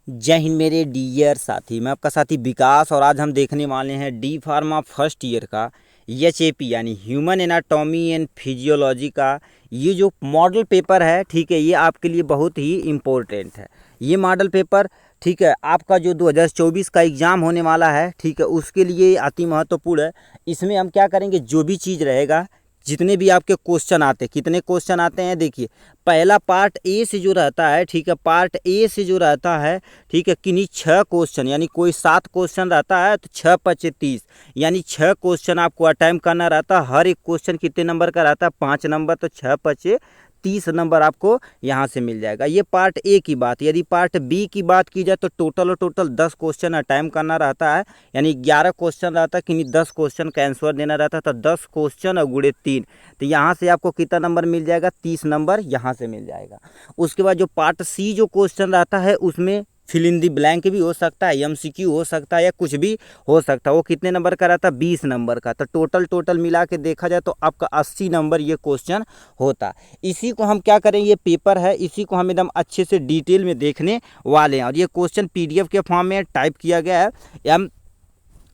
जय हिंद मेरे डियर साथी। मैं आपका साथी विकास और आज हम देखने वाले हैं डी फार्मा फर्स्ट ईयर का एचएपी यानी ह्यूमन एनाटॉमी एंड फिजियोलॉजी का ये जो मॉडल पेपर है, ठीक है, ये आपके लिए बहुत ही इम्पोर्टेंट है। ये मॉडल पेपर, ठीक है, आपका जो 2024 का एग्ज़ाम होने वाला है, ठीक है, उसके लिए अति महत्वपूर्ण है। इसमें हम क्या करेंगे, जो भी चीज़ रहेगा, जितने भी आपके क्वेश्चन आते हैं, कितने क्वेश्चन आते हैं देखिए। पहला पार्ट ए से जो रहता है, ठीक है, पार्ट ए से जो रहता है, ठीक है, किन्हीं 6 क्वेश्चन, यानी कोई 7 क्वेश्चन रहता है तो 6 पचे 30, यानी 6 क्वेश्चन आपको अटेम्प्ट करना रहता है। हर एक क्वेश्चन कितने नंबर का रहता है, 5 नंबर, तो 6 पचे 30 नंबर आपको यहाँ से मिल जाएगा। ये पार्ट ए की बात। यदि पार्ट बी की बात की जाए तो टोटल 10 क्वेश्चन अटेम्प्ट करना रहता है, यानी 11 क्वेश्चन रहता है, कि 10 क्वेश्चन का आंसर देना रहता है, तो 10 क्वेश्चन और गुणे 3, तो यहाँ से आपको कितना नंबर मिल जाएगा, 30 नंबर यहाँ से मिल जाएगा। उसके बाद जो पार्ट सी जो क्वेश्चन रहता है उसमें फिल इन दी ब्लैंक भी हो सकता है, एमसीक्यू हो सकता है, या कुछ भी हो सकता है। वो कितने नंबर का रहता है, 20 नंबर का। तो टोटल मिला के देखा जाए तो आपका 80 नंबर ये क्वेश्चन होता। इसी को हम क्या करें, ये पेपर है, इसी को हम एकदम अच्छे से डिटेल में देखने वाले हैं। और ये क्वेश्चन पीडीएफ के फॉर्म में टाइप किया गया है। हम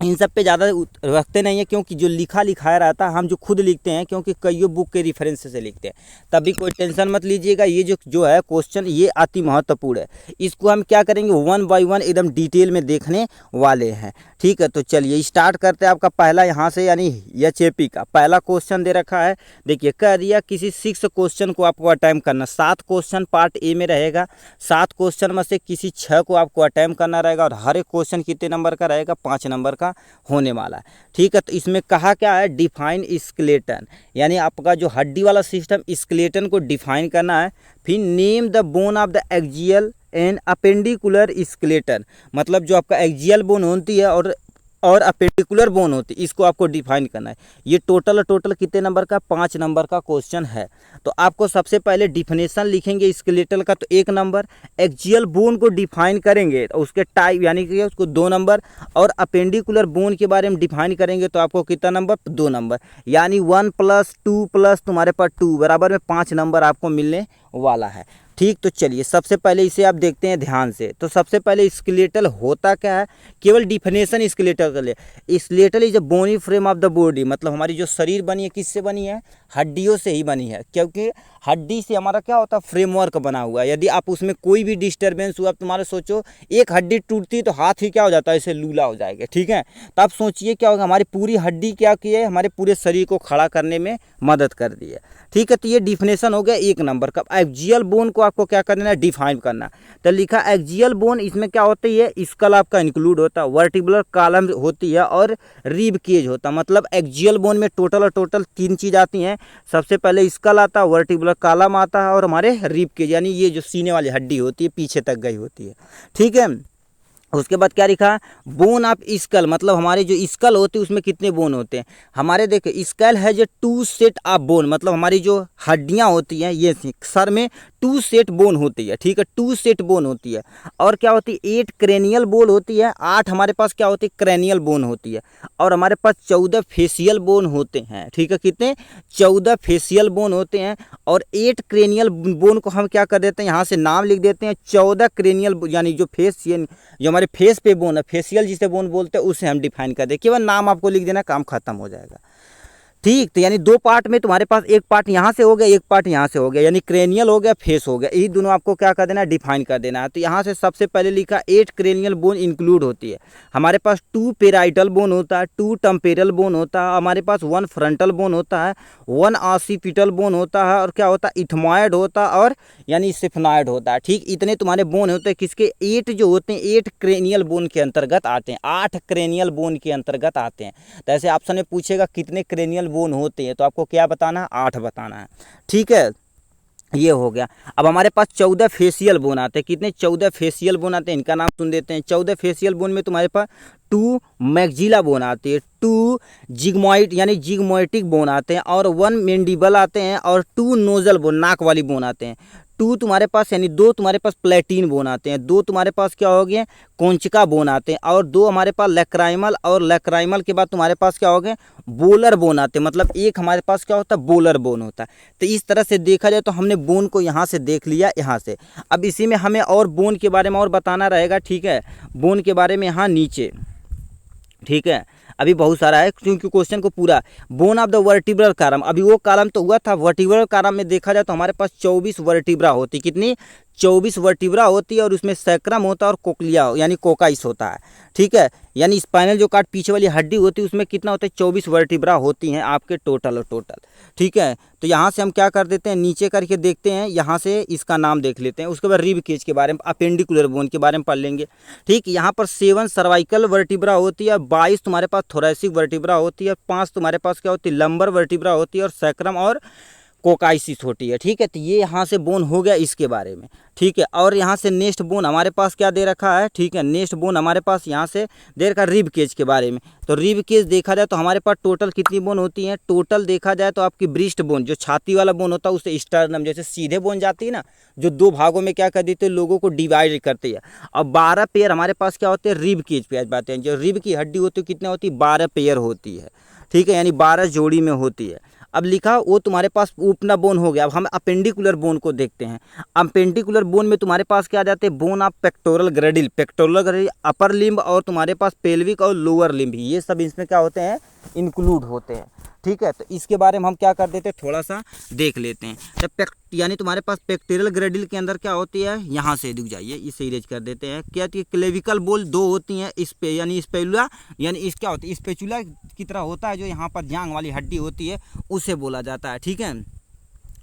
इन सब पे ज़्यादा रखते नहीं है, क्योंकि जो लिखा लिखाया रहता है हम जो खुद लिखते हैं, क्योंकि कईयों बुक के रेफरेंस से लिखते हैं, तभी कोई टेंशन मत लीजिएगा। ये जो है क्वेश्चन ये अति महत्वपूर्ण है। इसको हम क्या करेंगे, 1 बाय 1 एकदम डिटेल में देखने वाले हैं, ठीक है। तो चलिए स्टार्ट करते हैं। आपका पहला यहाँ से यानी एचएपी का पहला क्वेश्चन दे रखा है। देखिए कह दिया किसी 6 क्वेश्चन को आपको अटेम्प्ट करना। 7 क्वेश्चन पार्ट ए में रहेगा। 7 क्वेश्चन में से किसी 6 को आपको अटेम्प्ट करना रहेगा, और हर एक क्वेश्चन कितने नंबर का रहेगा, 5 नंबर का होने वाला है, ठीक है। तो इसमें कहा क्या है, डिफाइन स्केलेटन, यानी आपका जो हड्डी वाला सिस्टम स्केलेटन को डिफाइन करना है। फिर name the bone of the axial and appendicular skeleton, मतलब जो आपका एक्जियल बोन होती है और अपेंडिकुलर बोन होती है, इसको आपको डिफाइन करना है। ये टोटल कितने नंबर का, 5 नंबर का क्वेश्चन है। तो आपको सबसे पहले डिफिनेशन लिखेंगे स्केलेटल का, तो 1 नंबर। एक्जियल बोन को डिफाइन करेंगे तो उसके टाइप यानी कि उसको 2 नंबर, और अपेंडिकुलर बोन के बारे में डिफाइन करेंगे तो आपको कितना नंबर, 2 नंबर, यानी 1 + 2 + तुम्हारे पास 2 बराबर में 5 नंबर आपको मिलने वाला है, ठीक। तो चलिए सबसे पहले इसे आप देखते हैं ध्यान से। तो सबसे पहले स्केलेटल होता क्या है, केवल डिफिनेशन स्केलेटल कर ले। Skeletal is a bony frame of the body, मतलब हमारी जो शरीर बनी है किससे बनी है, हड्डियों से ही बनी है, क्योंकि हड्डी से हमारा क्या होता है, फ्रेमवर्क बना हुआ है। यदि आप उसमें कोई भी डिस्टर्बेंस हुआ, तुम्हारे सोचो एक हड्डी टूटती तो हाथ ही क्या हो जाता है, ऐसे लूला हो जाएगा, ठीक है। तो आप सोचिए क्या होगा, हमारी पूरी हड्डी क्या की है, हमारे पूरे शरीर को खड़ा करने में मदद कर दी है, ठीक है। तो ये डिफिनेशन हो गया 1 नंबर का। एक्जियल बोन को आपको क्या करना है, डिफाइन करना। तो लिखा एक्जियल बोन, इसमें क्या होती है, स्कल आपका इंक्लूड होता है, वर्टिब्रल कॉलम होती है, और रिब केज होता है। मतलब एक्जियल बोन में टोटल 3 चीज़ आती हैं। सबसे पहले स्कल आता है, वर्टिब्रल कॉलम आता है, और हमारे रिब केज यानी ये जो सीने वाली हड्डी होती है पीछे तक गई होती है, ठीक है। उसके बाद क्या लिखा, बोन ऑफ स्कल, मतलब हमारे जो स्कल होती है उसमें कितने बोन होते हैं हमारे। देखिए स्कल है जो 2 सेट ऑफ बोन, मतलब हमारी जो हड्डियां होती हैं ये सर में 2 सेट बोन होती है, ठीक है, 2 सेट बोन होती है। और क्या होती है, 8 क्रेनियल बोन होती है, 8 हमारे पास क्या होती है, क्रेनियल बोन होती है। और हमारे पास 14 फेशियल बोन होते हैं, ठीक है, कितने, 14 फेशियल बोन होते हैं। और 8 क्रेनियल बोन को हम क्या कर देते हैं, यहाँ से नाम लिख देते हैं 14 क्रेनियल, यानी जो फेशियल, जो हमारे फेस पे बोन है, फेशियल जिसे बोन बोलते हैं, उसे हम डिफाइन कर दे। केवल नाम आपको लिख देना, काम खत्म हो जाएगा, ठीक। तो यानी 2 पार्ट में तुम्हारे पास एक पार्ट यहाँ से हो गया, एक पार्ट यहाँ से हो गया, यानी क्रेनियल हो गया, फेस हो गया, यही दोनों आपको क्या कर देना है, डिफाइन कर देना है। तो यहाँ से सबसे पहले लिखा 8 क्रेनियल बोन इंक्लूड होती है। हमारे पास 2 पेराइटल बोन होता है, 2 टेम्पोरल बोन होता है, हमारे पास 1 फ्रंटल बोन होता है, 1 ऑसिपिटल बोन होता है, और क्या होता है, इथमॉइड होता है, और यानी सिफनॉइड होता है, ठीक। इतने तुम्हारे बोन होते हैं, किसके, 8 जो होते हैं 8 क्रेनियल बोन के अंतर्गत आते हैं, 8 क्रेनियल बोन के अंतर्गत आते हैं। तो ऐसे ऑप्शन में पूछेगा कितने क्रेनियल बोन होते हैं, तो आपको क्या बताना है, 8 बताना है, ठीक है। ये हो गया। अब हमारे पास 14 फेशियल बोन आते हैं, कितने, 14 फेशियल बोन आते हैं, इनका नाम सुन देते हैं। 14 फेशियल बोन में तुम्हारे पास 2 मैक्सिला बोन आती है, 2 जिग्मॉइड यानी जिग्मोइटिक बोन आते हैं, और 1 मेंडिबल आते हैं, और 2 नोजल बोन नाक वाली बोन आते हैं, 2 तुम्हारे पास यानी 2 तुम्हारे पास प्लेटिन बोन आते हैं, 2 तुम्हारे पास क्या हो गए कोंचिका बोन आते हैं, और 2 हमारे पास लैक्राइमल, और लैक्राइमल के बाद तुम्हारे पास क्या हो गए बोलर बोन आते हैं, मतलब एक हमारे पास क्या होता है बोलर बोन होता है। तो इस तरह से देखा जाए तो हमने बोन को यहाँ से देख लिया यहाँ से। अब इसी में हमें और बोन के बारे में और बताना रहेगा, ठीक है, बोन के बारे में यहाँ नीचे, ठीक है, अभी बहुत सारा है क्योंकि क्वेश्चन को पूरा bone of the vertebral column, अभी वो कॉलम तो हुआ था, वर्टिब्रल कॉलम में देखा जाए तो हमारे पास 24 वर्टिब्रा होती, कितनी 24 वर्टिब्रा होती है, और उसमें सैक्रम होता है और कोक्लिया यानी कोकाइस होता है, ठीक है, यानी स्पाइनल जो कार्ड पीछे वाली हड्डी होती है उसमें कितना होता है 24 वर्टिब्रा होती हैं आपके टोटल, ठीक है। तो यहाँ से हम क्या कर देते हैं नीचे करके देखते हैं, यहाँ से इसका नाम देख लेते हैं, उसके बाद रिब केज के बारे में, अपेंडिकुलर बोन के बारे में पढ़ लेंगे, ठीक। यहाँ पर 7 सर्वाइकल वर्टिब्रा होती है, 22 तुम्हारे पास थोरैसिक वर्टिब्रा होती है, 5 तुम्हारे पास क्या होती है लंबर वर्टिब्रा होती है, और सैक्रम और कोकाइसिस होती है, ठीक है। तो ये यहाँ से बोन हो गया इसके बारे में, ठीक है। और यहाँ से नेक्स्ट बोन हमारे पास क्या दे रखा है, ठीक है, नेक्स्ट बोन हमारे पास यहाँ से दे रखा रिब केज के बारे में। तो रिब केज देखा जाए तो हमारे पास टोटल कितनी बोन होती हैं, टोटल देखा जाए तो आपकी ब्रिस्ट बोन जो छाती वाला बोन होता है उससे स्टर्नम जैसे सीधे बोन जाती है ना, जो 2 भागों में क्या कर देते हैं लोगों को डिवाइड करती है। अब 12 पेयर हमारे पास क्या होते हैं रिब केज पे बातें हैं, जो रिब की हड्डी होती है कितने होती है 12 पेयर होती है, ठीक है, यानी 12 जोड़ी में होती है। अब लिखा वो तुम्हारे पास उपना बोन हो गया। अब हम अपेंडिकुलर बोन को देखते हैं। अपेंडिकुलर बोन में तुम्हारे पास क्या आ जाते हैं bone of pectoral girdle, pectoral girdle upper limb, और तुम्हारे पास पेल्विक और लोअर लिम्ब, ये सब इसमें क्या होते हैं इंक्लूड होते हैं, ठीक है। तो इसके बारे में हम क्या कर देते हैं थोड़ा सा देख लेते हैं। तो यानी तुम्हारे पास पेक्टोरल ग्रेडिल के अंदर क्या होती है, यहाँ से रुक जाइए इसे इरेज कर देते हैं, क्या होती है क्लेविकल बोल 2 होती हैं, इस पे यानी स्पेचुला, यानी इस क्या होती है स्पेचुला की तरह होता है, जो यहाँ पर जांग वाली हड्डी होती है उसे बोला जाता है, ठीक है।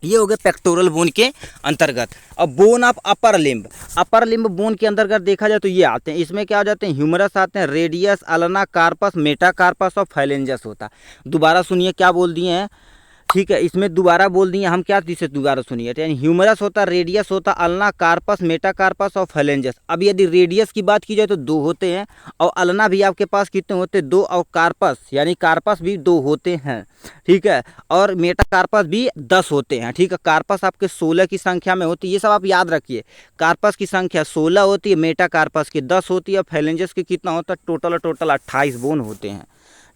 ये हो गया पेक्टोरल बोन के अंतर्गत। अब bone of upper limb, upper limb bone के अंतर्गत देखा जाए तो ये आते हैं, इसमें क्या आ जाते हैं ह्यूमरस आते हैं, रेडियस, अल्ना, कार्पस, मेटाकार्पस और फाइलेंजस होता है। दोबारा सुनिए क्या बोल दिए हैं, ठीक है, इसमें दोबारा बोल दिए हम क्या, इसे दोबारा सुनिए, यानी ह्यूमरस होता, रेडियस होता, अल्ना, कार्पस, मेटाकार्पस और फाइलेंजस। अब यदि रेडियस की बात की जाए तो 2 होते हैं, और अल्ना भी आपके पास कितने होते हैं 2, और कार्पस यानी कार्पस भी 2 होते हैं, ठीक है, और मेटाकार्पस भी 10 होते हैं, ठीक है। कार्पस आपके 16 की संख्या में होती है, ये सब आप याद रखिए, कार्पस की संख्या 16 होती है, मेटाकार्पस की 10 होती है, फाइलेंजस की कितना होता है टोटल 28 बोन होते हैं,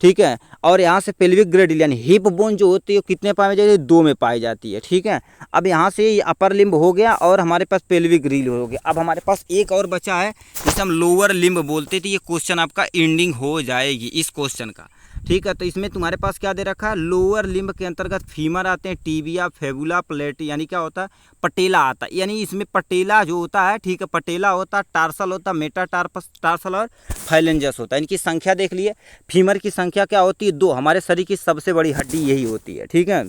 ठीक है। और यहाँ से पेल्विक ग्रेडिल यानी हिप बोन जो होती है कितने पाई जाती है 2 में पाई जाती है, ठीक है। अब यहाँ से ये अपर लिम्ब हो गया और हमारे पास पेल्विक ग्रिल हो गया। अब हमारे पास एक और बचा है जिसे हम लोअर लिम्ब बोलते थे। ये क्वेश्चन आपका एंडिंग हो जाएगी इस क्वेश्चन का, ठीक है। तो इसमें तुम्हारे पास क्या दे रखा है लोअर लिम्ब के अंतर्गत फीमर आते हैं, टीबिया, फेबुला, प्लेट यानी क्या होता है पटेला आता है, यानी इसमें पटेला जो होता है, ठीक है, पटेला होता है, टार्सल होता है, मेटाटार्पस टार्सल और फाइलेंजस होता है। इनकी संख्या देख लिए, फीमर की संख्या क्या होती है 2, हमारे शरीर की सबसे बड़ी हड्डी यही होती है, ठीक है,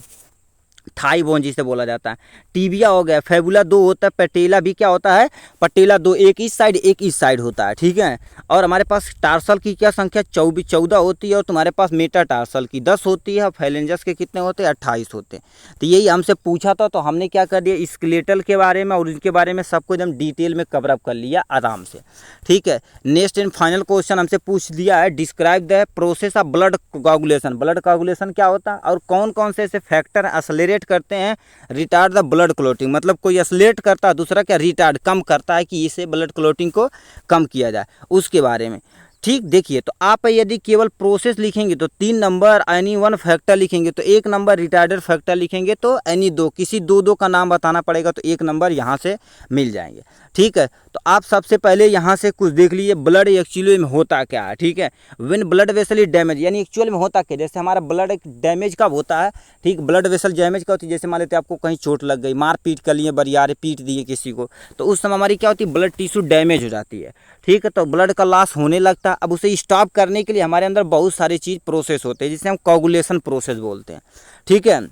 थाई बोन जिसे बोला जाता है। टीबिया हो गया, फेबुला 2 होता है, पटेला भी क्या होता है पटेला 2, एक इस साइड एक इस साइड होता है, ठीक है। और हमारे पास टार्सल की क्या संख्या 14 होती है, और तुम्हारे पास मेटा टार्सल की 10 होती है, फाइलेंजस के कितने होते हैं 28 होते हैं। तो यही हमसे पूछा था, तो हमने क्या कर दिया स्केलेटल के बारे में और इनके बारे में सबको एकदम डिटेल में कवरअप कर लिया आराम से, ठीक है। नेक्स्ट एंड फाइनल क्वेश्चन हमसे पूछ दिया है describe the process of blood coagulation. Blood coagulation क्या होता है और कौन कौन से ऐसे फैक्टर एक्सेलरेट करते हैं रिटार्ड द ब्लड क्लॉटिंग, मतलब कोई एक्सेलरेट करता है, दूसरा क्या रिटार्ड कम करता है कि इसे ब्लड क्लॉटिंग को कम किया जाए, उसके बारे में, ठीक। देखिए तो आप यदि केवल प्रोसेस लिखेंगे तो 3 नंबर, एनी 1 फैक्टर लिखेंगे तो 1 नंबर, रिटार्डर फैक्टर लिखेंगे तो एनी 2, किसी 2 का नाम बताना पड़ेगा तो 1 नंबर यहाँ से मिल जाएंगे, ठीक है। तो आप सबसे पहले यहाँ से कुछ देख लीजिए ब्लड एक्चुअली में होता क्या है, ठीक है। When blood vessel is damage, यानी एक्चुअल में होता क्या, जैसे हमारा ब्लड डैमेज कब होता है, ठीक, ब्लड वेसल डैमेज कब होती है, जैसे मान लेते हैं आपको कहीं चोट लग गई, मार पीट कर लिए, बरियारे पीट दिए किसी को, तो उस समय हमारी क्या होती है ब्लड टिश्यू डैमेज हो जाती है, ठीक है। तो ब्लड का लॉस होने लगता है। अब उसे स्टॉप करने के लिए हमारे अंदर बहुत सारी चीज़ प्रोसेस होते हैं जिसे हम कोगुलेशन प्रोसेस बोलते हैं, ठीक है।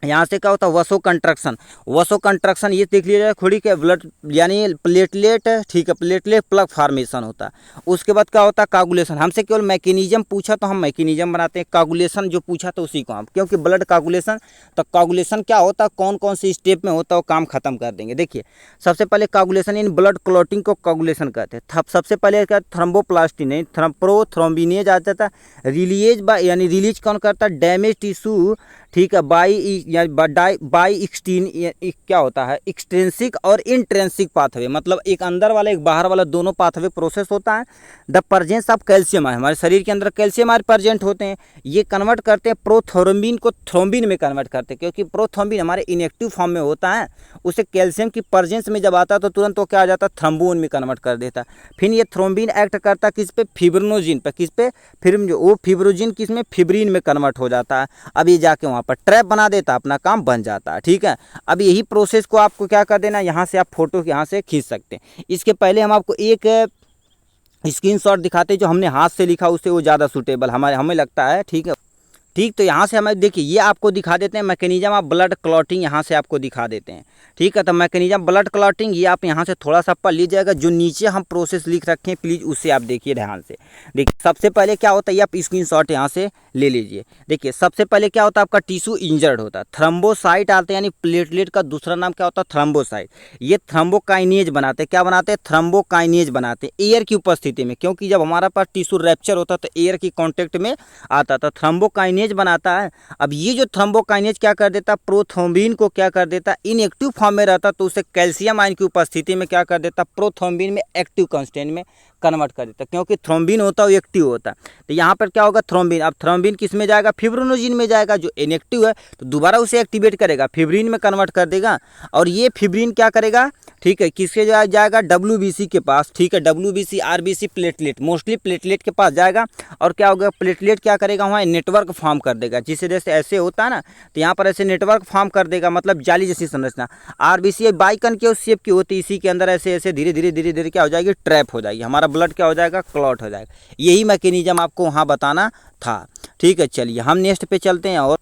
यहाँ से क्या होता है वसो कंट्रक्शन, वसो कंट्रक्शन ये देख लीजिए खुड़ी के ब्लड यानी प्लेटलेट, ठीक है, प्लेटलेट प्लग फॉर्मेशन होता है। उसके बाद क्या होता है कागुलेशन, हमसे केवल मैकेनिज्म पूछा तो हम मैकेनिज्म बनाते हैं, कागुलेशन जो पूछा तो उसी को हम, क्योंकि ब्लड कागुलेशन, तो कागुलेशन क्या होता है कौन कौन से स्टेप में होता है वो काम खत्म कर देंगे। देखिए सबसे पहले कागुलेशन इन ब्लड क्लॉटिंग को कागुलेशन कहते हैं। सबसे पहले क्या थ्रोम्बोप्लास्टिन थ्रोम्बिनेज आ जाता है, रिलीज यानी रिलीज कौन करता है डैमेज टिश्यू, ठीक है, बाई क्या होता है, एक्सट्रिंसिक और इंट्रिंसिक पाथवे, मतलब एक अंदर वाला एक बाहर वाला दोनों पाथवे प्रोसेस होता है। द प्रेजेंस ऑफ कैल्शियम है, हमारे शरीर के अंदर कैल्शियम आयन प्रेजेंट होते हैं, ये कन्वर्ट करते हैं प्रोथ्रोम्बिन को थ्रोम्बिन में कन्वर्ट करते हैं, क्योंकि प्रोथ्रोम्बिन हमारे इनएक्टिव फॉर्म में होता है, उसे कैल्शियम की प्रेजेंस में जब आता है तो तुरंत वो क्या आ जाता है, थ्रोम्बोन में कन्वर्ट कर देता है। फिर ये थ्रोम्बिन एक्ट करता है किस पे, फिब्रिनोजिन पे, किस पे, फिर जो वो फिब्रोजिन किस में, फिब्रिन में कन्वर्ट हो जाता है। अब ये जाके वहाँ पर ट्रैप बना देता है, अपना काम बन जाता है। ठीक है, अब यही प्रोसेस को आपको क्या कर देना, यहाँ से आप फोटो यहाँ से खींच सकते हैं। इसके पहले हम आपको एक स्क्रीनशॉट दिखाते हैं जो हमने हाथ से लिखा, उससे वो ज़्यादा सूटेबल हमें लगता है। ठीक है, ठीक, तो यहाँ से हमें देखिए ये आपको दिखा देते हैं मैकेनिज्म ऑफ ब्लड क्लॉटिंग, यहाँ से आपको दिखा देते हैं। ठीक है, तो मैकेनिज्म ब्लड क्लॉटिंग ये आप यहाँ से थोड़ा सा पढ़ लीजिएगा, जो नीचे हम प्रोसेस लिख रखे हैं प्लीज़ उससे आप देखिए ध्यान से। देखिए सबसे पहले क्या होता है, ये आप स्क्रीनशॉट यहाँ से ले लीजिए। देखिए सबसे पहले क्या होता है, आपका टिश्यू इंजर्ड होता है, थ्रोम्बोसाइट आते हैं, यानी प्लेटलेट का दूसरा नाम क्या होता है, थ्रोम्बोसाइट। ये थ्रोम्बोकाइनेज बनाते हैं, क्या बनाते हैं, थ्रोम्बोकाइनेज बनाते हैं एयर की उपस्थिति में, क्योंकि जब हमारा पास टिश्यू रैप्चर होता है तो एयर की कॉन्टेक्ट में आता था, थ्रोम्बोकाइनेज बनाता है। अब ये जो थ्रोम्बोकाइनेज क्या कर देता, प्रोथ्रोम्बिन को क्या कर देता, इनएक्टिव फॉर्म में रहता तो उसे कैल्शियम आयन की उपस्थिति में क्या कर देता, प्रोथ्रोम्बिन में एक्टिव कंस्टेंट में कन्वर्ट कर देता, क्योंकि थ्रोम्बिन होता है वो एक्टिव होता है। तो यहाँ पर क्या होगा, थ्रोम्बिन, अब थ्रोम्बिन किस में जाएगा, फिब्रिनोजिन में जाएगा, जो इनएक्टिव है तो दोबारा उसे एक्टिवेट करेगा, फिब्रिन में कन्वर्ट कर देगा, और ये फिब्रिन क्या करेगा, ठीक है, किसके जाएगा, डब्ल्यूबीसी के पास। ठीक है, WBC, RBC, platelet, mostly platelet के पास जाएगा, और क्या होगा, प्लेटलेट क्या करेगा, वहाँ नेटवर्क फॉर्म कर देगा, जिससे जैसे ऐसे होता है ना, तो यहाँ पर ऐसे नेटवर्क फॉर्म कर देगा, मतलब जाली जैसी संरचना। आरबीसी बाइकन के उस शेप की होती है, इसी के अंदर ऐसे ऐसे धीरे धीरे धीरे धीरे क्या हो जाएगी, ट्रैप हो जाएगी, हमारा ब्लड क्या हो जाएगा, क्लॉट हो जाएगा। यही मैकेनिज्म आपको वहाँ बताना था। ठीक है, चलिए हम नेक्स्ट पे चलते हैं। और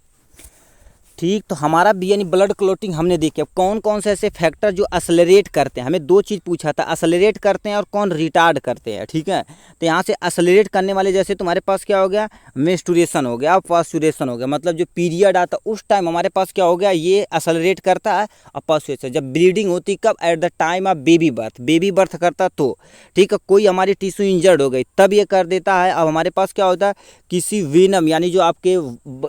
ठीक, तो हमारा भी यानी ब्लड क्लॉटिंग हमने देखी। अब कौन कौन से ऐसे फैक्टर जो असलरेट करते हैं, हमें दो चीज़ पूछा था, असलरेट करते हैं और कौन रिटार्ड करते हैं। ठीक है, तो यहाँ से असलरेट करने वाले जैसे तुम्हारे पास क्या हो गया, मेंस्ट्रुएशन हो गया, पास्चुरेशन हो गया, मतलब जो पीरियड आता उस टाइम हमारे पास क्या हो गया, ये असलरेट करता है। और पास्चुरेशन जब ब्लीडिंग होती कब, at the time of baby birth करता तो। ठीक है, कोई हमारी टिश्यू इंजर्ड हो गई तब ये कर देता है। अब हमारे पास क्या होता है, किसी वेनम यानी जो आपके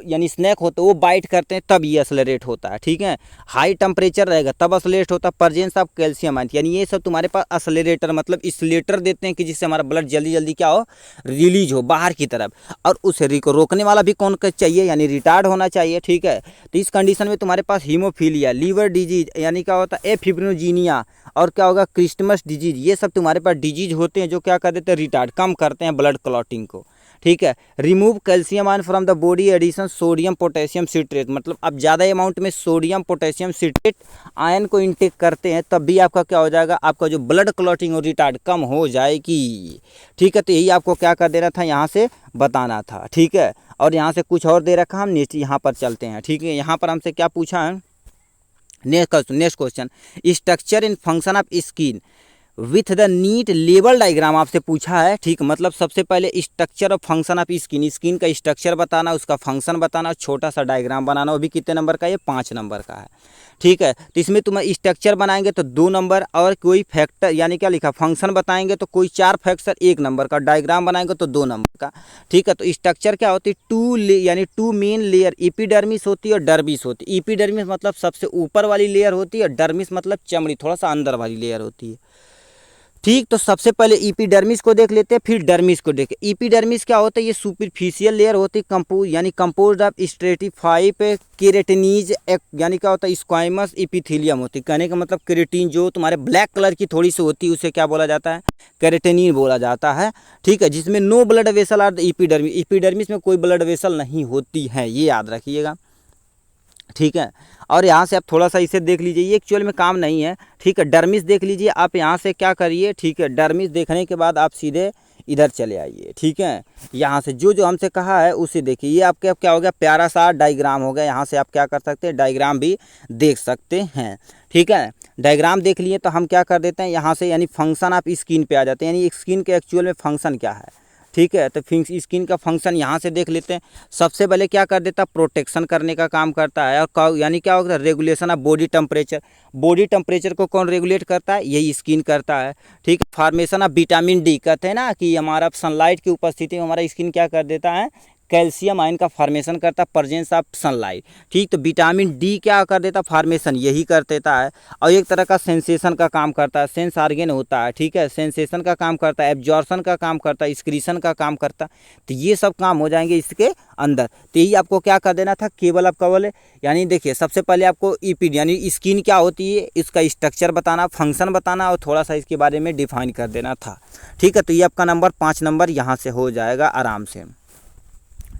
यानी स्नैक होते हैं वो बाइट करते हैं तब ये असलरेट होता है। ठीक है, हाई टेम्परेचर रहेगा तब असलरेट होता है, प्रेजेंस ऑफ कैल्शियम आयन, यानी ये सब तुम्हारे पास असलरेटर मतलब इसलेटर देते हैं कि जिससे हमारा ब्लड जल्दी जल्दी क्या हो, रिलीज हो बाहर की तरफ। और उसे रोकने वाला भी कौन चाहिए, यानी रिटार्ड होना चाहिए। ठीक है, तो इस कंडीशन में तुम्हारे पास हीमोफीलिया, लीवर डिजीज यानी क्या होता है, एफिब्रिनोजीनिया, और क्या होगा, क्रिस्टमस डिजीज, ये सब तुम्हारे पास डिजीज होते हैं जो क्या कर देते हैं, रिटार्ड, कम करते हैं ब्लड क्लॉटिंग को। ठीक है, remove calcium ion from the body, addition sodium potassium citrate, मतलब अब ज़्यादा अमाउंट में सोडियम पोटेशियम सिट्रेट आयन को इंटेक करते हैं तब भी आपका क्या हो जाएगा, आपका जो ब्लड क्लॉटिंग और रिटार्ड कम हो जाएगी। ठीक है, तो यही आपको क्या कर देना था, यहाँ से बताना था। ठीक है, और यहाँ से कुछ और दे रखा, हम नेक्स्ट यहाँ पर चलते हैं। ठीक है, यहाँ पर हमसे क्या पूछा है, next question, structure in function of skin with the neat level diagram आपसे पूछा है। ठीक, मतलब सबसे पहले स्ट्रक्चर और फंक्शन ऑफ स्किन का स्ट्रक्चर बताना, उसका फंक्शन बताना, छोटा सा डायग्राम बनाना। वो भी कितने नंबर का, ये 5 नंबर का है। ठीक है, तो इसमें तुम स्ट्रक्चर बनाएंगे तो 2 नंबर, और कोई फैक्टर यानी क्या लिखा, फंक्शन बताएंगे तो कोई 4 फैक्टर 1 नंबर का, डायग्राम बनाएंगे तो 2 नंबर का। ठीक है, तो स्ट्रक्चर क्या होती है, यानी 2 मेन लेयर, एपिडर्मिस होती है और डर्मिस होती है। एपिडर्मिस मतलब सबसे ऊपर वाली लेयर होती है, डर्मिस मतलब चमड़ी थोड़ा सा अंदर वाली लेयर होती है। ठीक, तो सबसे पहले एपिडर्मिस को देख लेते हैं, फिर डर्मिस को देखें। एपिडर्मिस क्या होता है, ये सुपरफिशियल लेयर होती है, यानी कंपोज्ड ऑफ स्ट्रेटिफाइड केरेटिनीज, यानी क्या होता है, स्क्वाइमस एपिथेलियम होती है। कहने का मतलब केरेटिन जो तुम्हारे ब्लैक कलर की थोड़ी सी होती है उसे क्या बोला जाता है, केरेटिनिन बोला जाता है। ठीक है, जिसमें no blood vessel are the epidermis, epidermis में कोई ब्लड वेसल नहीं होती है, ये याद रखिएगा। ठीक है, और यहाँ से आप थोड़ा सा इसे देख लीजिए, ये एक्चुअल में काम नहीं है। ठीक है, डर्मिस देख लीजिए आप, यहाँ से क्या करिए, ठीक है, डर्मिस देखने के बाद आप सीधे इधर चले आइए। ठीक है, यहाँ से जो जो हमसे कहा है उसे देखिए, ये आपके अब क्या हो गया, प्यारा सा डायग्राम हो गया। यहाँ से आप क्या कर सकते हैं, डायग्राम भी देख सकते हैं। ठीक है, डायग्राम देख लिए तो हम क्या कर देते हैं, यहाँ से यानी फंक्शन आप स्किन पे आ जाते हैं, यानी स्किन के एक्चुअल में फंक्शन क्या है। ठीक है, तो स्किन का फंक्शन यहाँ से देख लेते हैं। सबसे पहले क्या कर देता है, प्रोटेक्शन करने का काम करता है, और यानी क्या होता है, regulation of body temperature. Body temperature को कौन रेगुलेट करता है, यही स्किन करता है। ठीक है, फॉर्मेशन ऑफ विटामिन डी, कहते हैं ना कि हमारा सनलाइट की उपस्थिति में हमारा स्किन क्या कर देता है, कैल्शियम आयन का फॉर्मेशन करता है, प्रेजेंस ऑफ सनलाइट। ठीक, तो विटामिन डी क्या कर देता, फॉर्मेशन यही कर देता है। और एक तरह का सेंसेशन का काम करता है, सेंस ऑर्गन होता है, ठीक है, सेंसेशन का काम करता है, एब्जॉर्प्शन का काम करता है, एक्सक्रीशन का काम करता है। तो ये सब काम हो जाएंगे इसके अंदर। तो यही आपको क्या कर देना था, केवल आपका बोले, यानी देखिए सबसे पहले आपको ईपीड यानी स्किन क्या होती है इसका स्ट्रक्चर बताना, फंक्शन बताना और थोड़ा सा इसके बारे में डिफाइन कर देना था। ठीक है, तो ये आपका नंबर 5 नंबर यहाँ से हो जाएगा आराम से।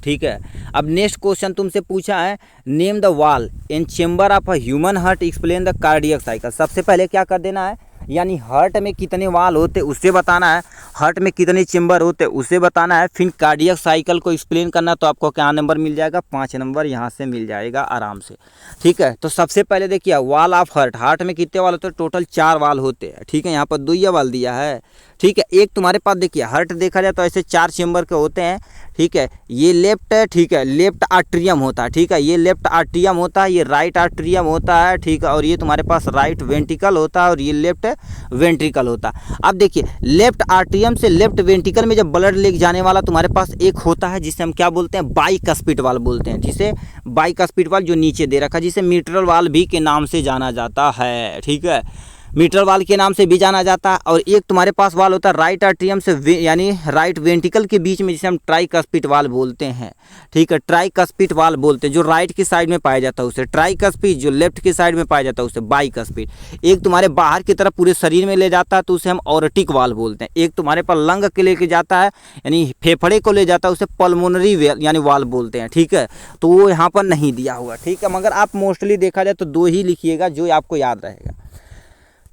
ठीक है, अब नेक्स्ट क्वेश्चन तुमसे पूछा है, name the wall in chamber of a human heart, explain the cardiac cycle. सबसे पहले क्या कर देना है, यानी हार्ट में कितने वाल होते उससे बताना है, हार्ट में कितने चेम्बर होते उसे बताना है, फिर कार्डियक साइकिल को एक्सप्लेन करना। तो आपको क्या नंबर मिल जाएगा, 5 नंबर यहाँ से मिल जाएगा आराम से। ठीक है, तो सबसे पहले देखिए वाल ऑफ हार्ट, हार्ट में कितने वाल होते हैं, टोटल 4 वाल होते हैं। ठीक है, यहाँ पर 2 वाल दिया है। ठीक है, एक तुम्हारे पास देखिए हार्ट देखा जाए तो ऐसे 4 चेम्बर के होते हैं। ठीक है, ये लेफ्ट है, ठीक है, लेफ्ट आर्ट्रियम होता है। ठीक है, ये लेफ्ट आर्ट्रियम होता है, ये राइट आर्ट्रियम होता है। ठीक है, और ये तुम्हारे पास राइट वेंट्रिकल होता है और ये लेफ्ट वेंट्रिकल होता है। अब देखिए लेफ्ट आर्ट्रियम से लेफ्ट वेंट्रिकल में जब ब्लड लेके जाने वाला तुम्हारे पास एक होता है जिसे हम क्या बोलते हैं, बाइकस्पिड वाल्व बोलते हैं, जिसे बाइकस्पिड वाल्व जो नीचे दे रखा है, जिसे मिट्रल वाल्व भी के नाम से जाना जाता है। ठीक है, मिट्रल वाल्व के नाम से भी जाना जाता है। और एक तुम्हारे पास वाल्व होता है राइट आर्ट्रियम से यानी राइट वेंट्रिकल के बीच में, जिसे हम ट्राइकस्पिड वाल्व बोलते हैं। ठीक है, ट्राइकस्पिड वाल्व बोलते हैं, जो राइट की साइड में पाया जाता है उसे ट्राइकस्पिड, जो लेफ्ट की साइड में पाया जाता है उसे बाइकस्पिड। एक तुम्हारे बाहर की तरफ पूरे शरीर में ले जाता है तो उसे हम ऑर्टिक वाल्व बोलते हैं। एक तुम्हारे पास लंग के लेके जाता है यानी फेफड़े को ले जाता है उसे पल्मोनरी यानी वाल्व बोलते हैं। ठीक है, तो वो यहाँ पर नहीं दिया हुआ। ठीक है, मगर आप मोस्टली देखा जाए तो 2 ही लिखिएगा जो आपको याद रहेगा।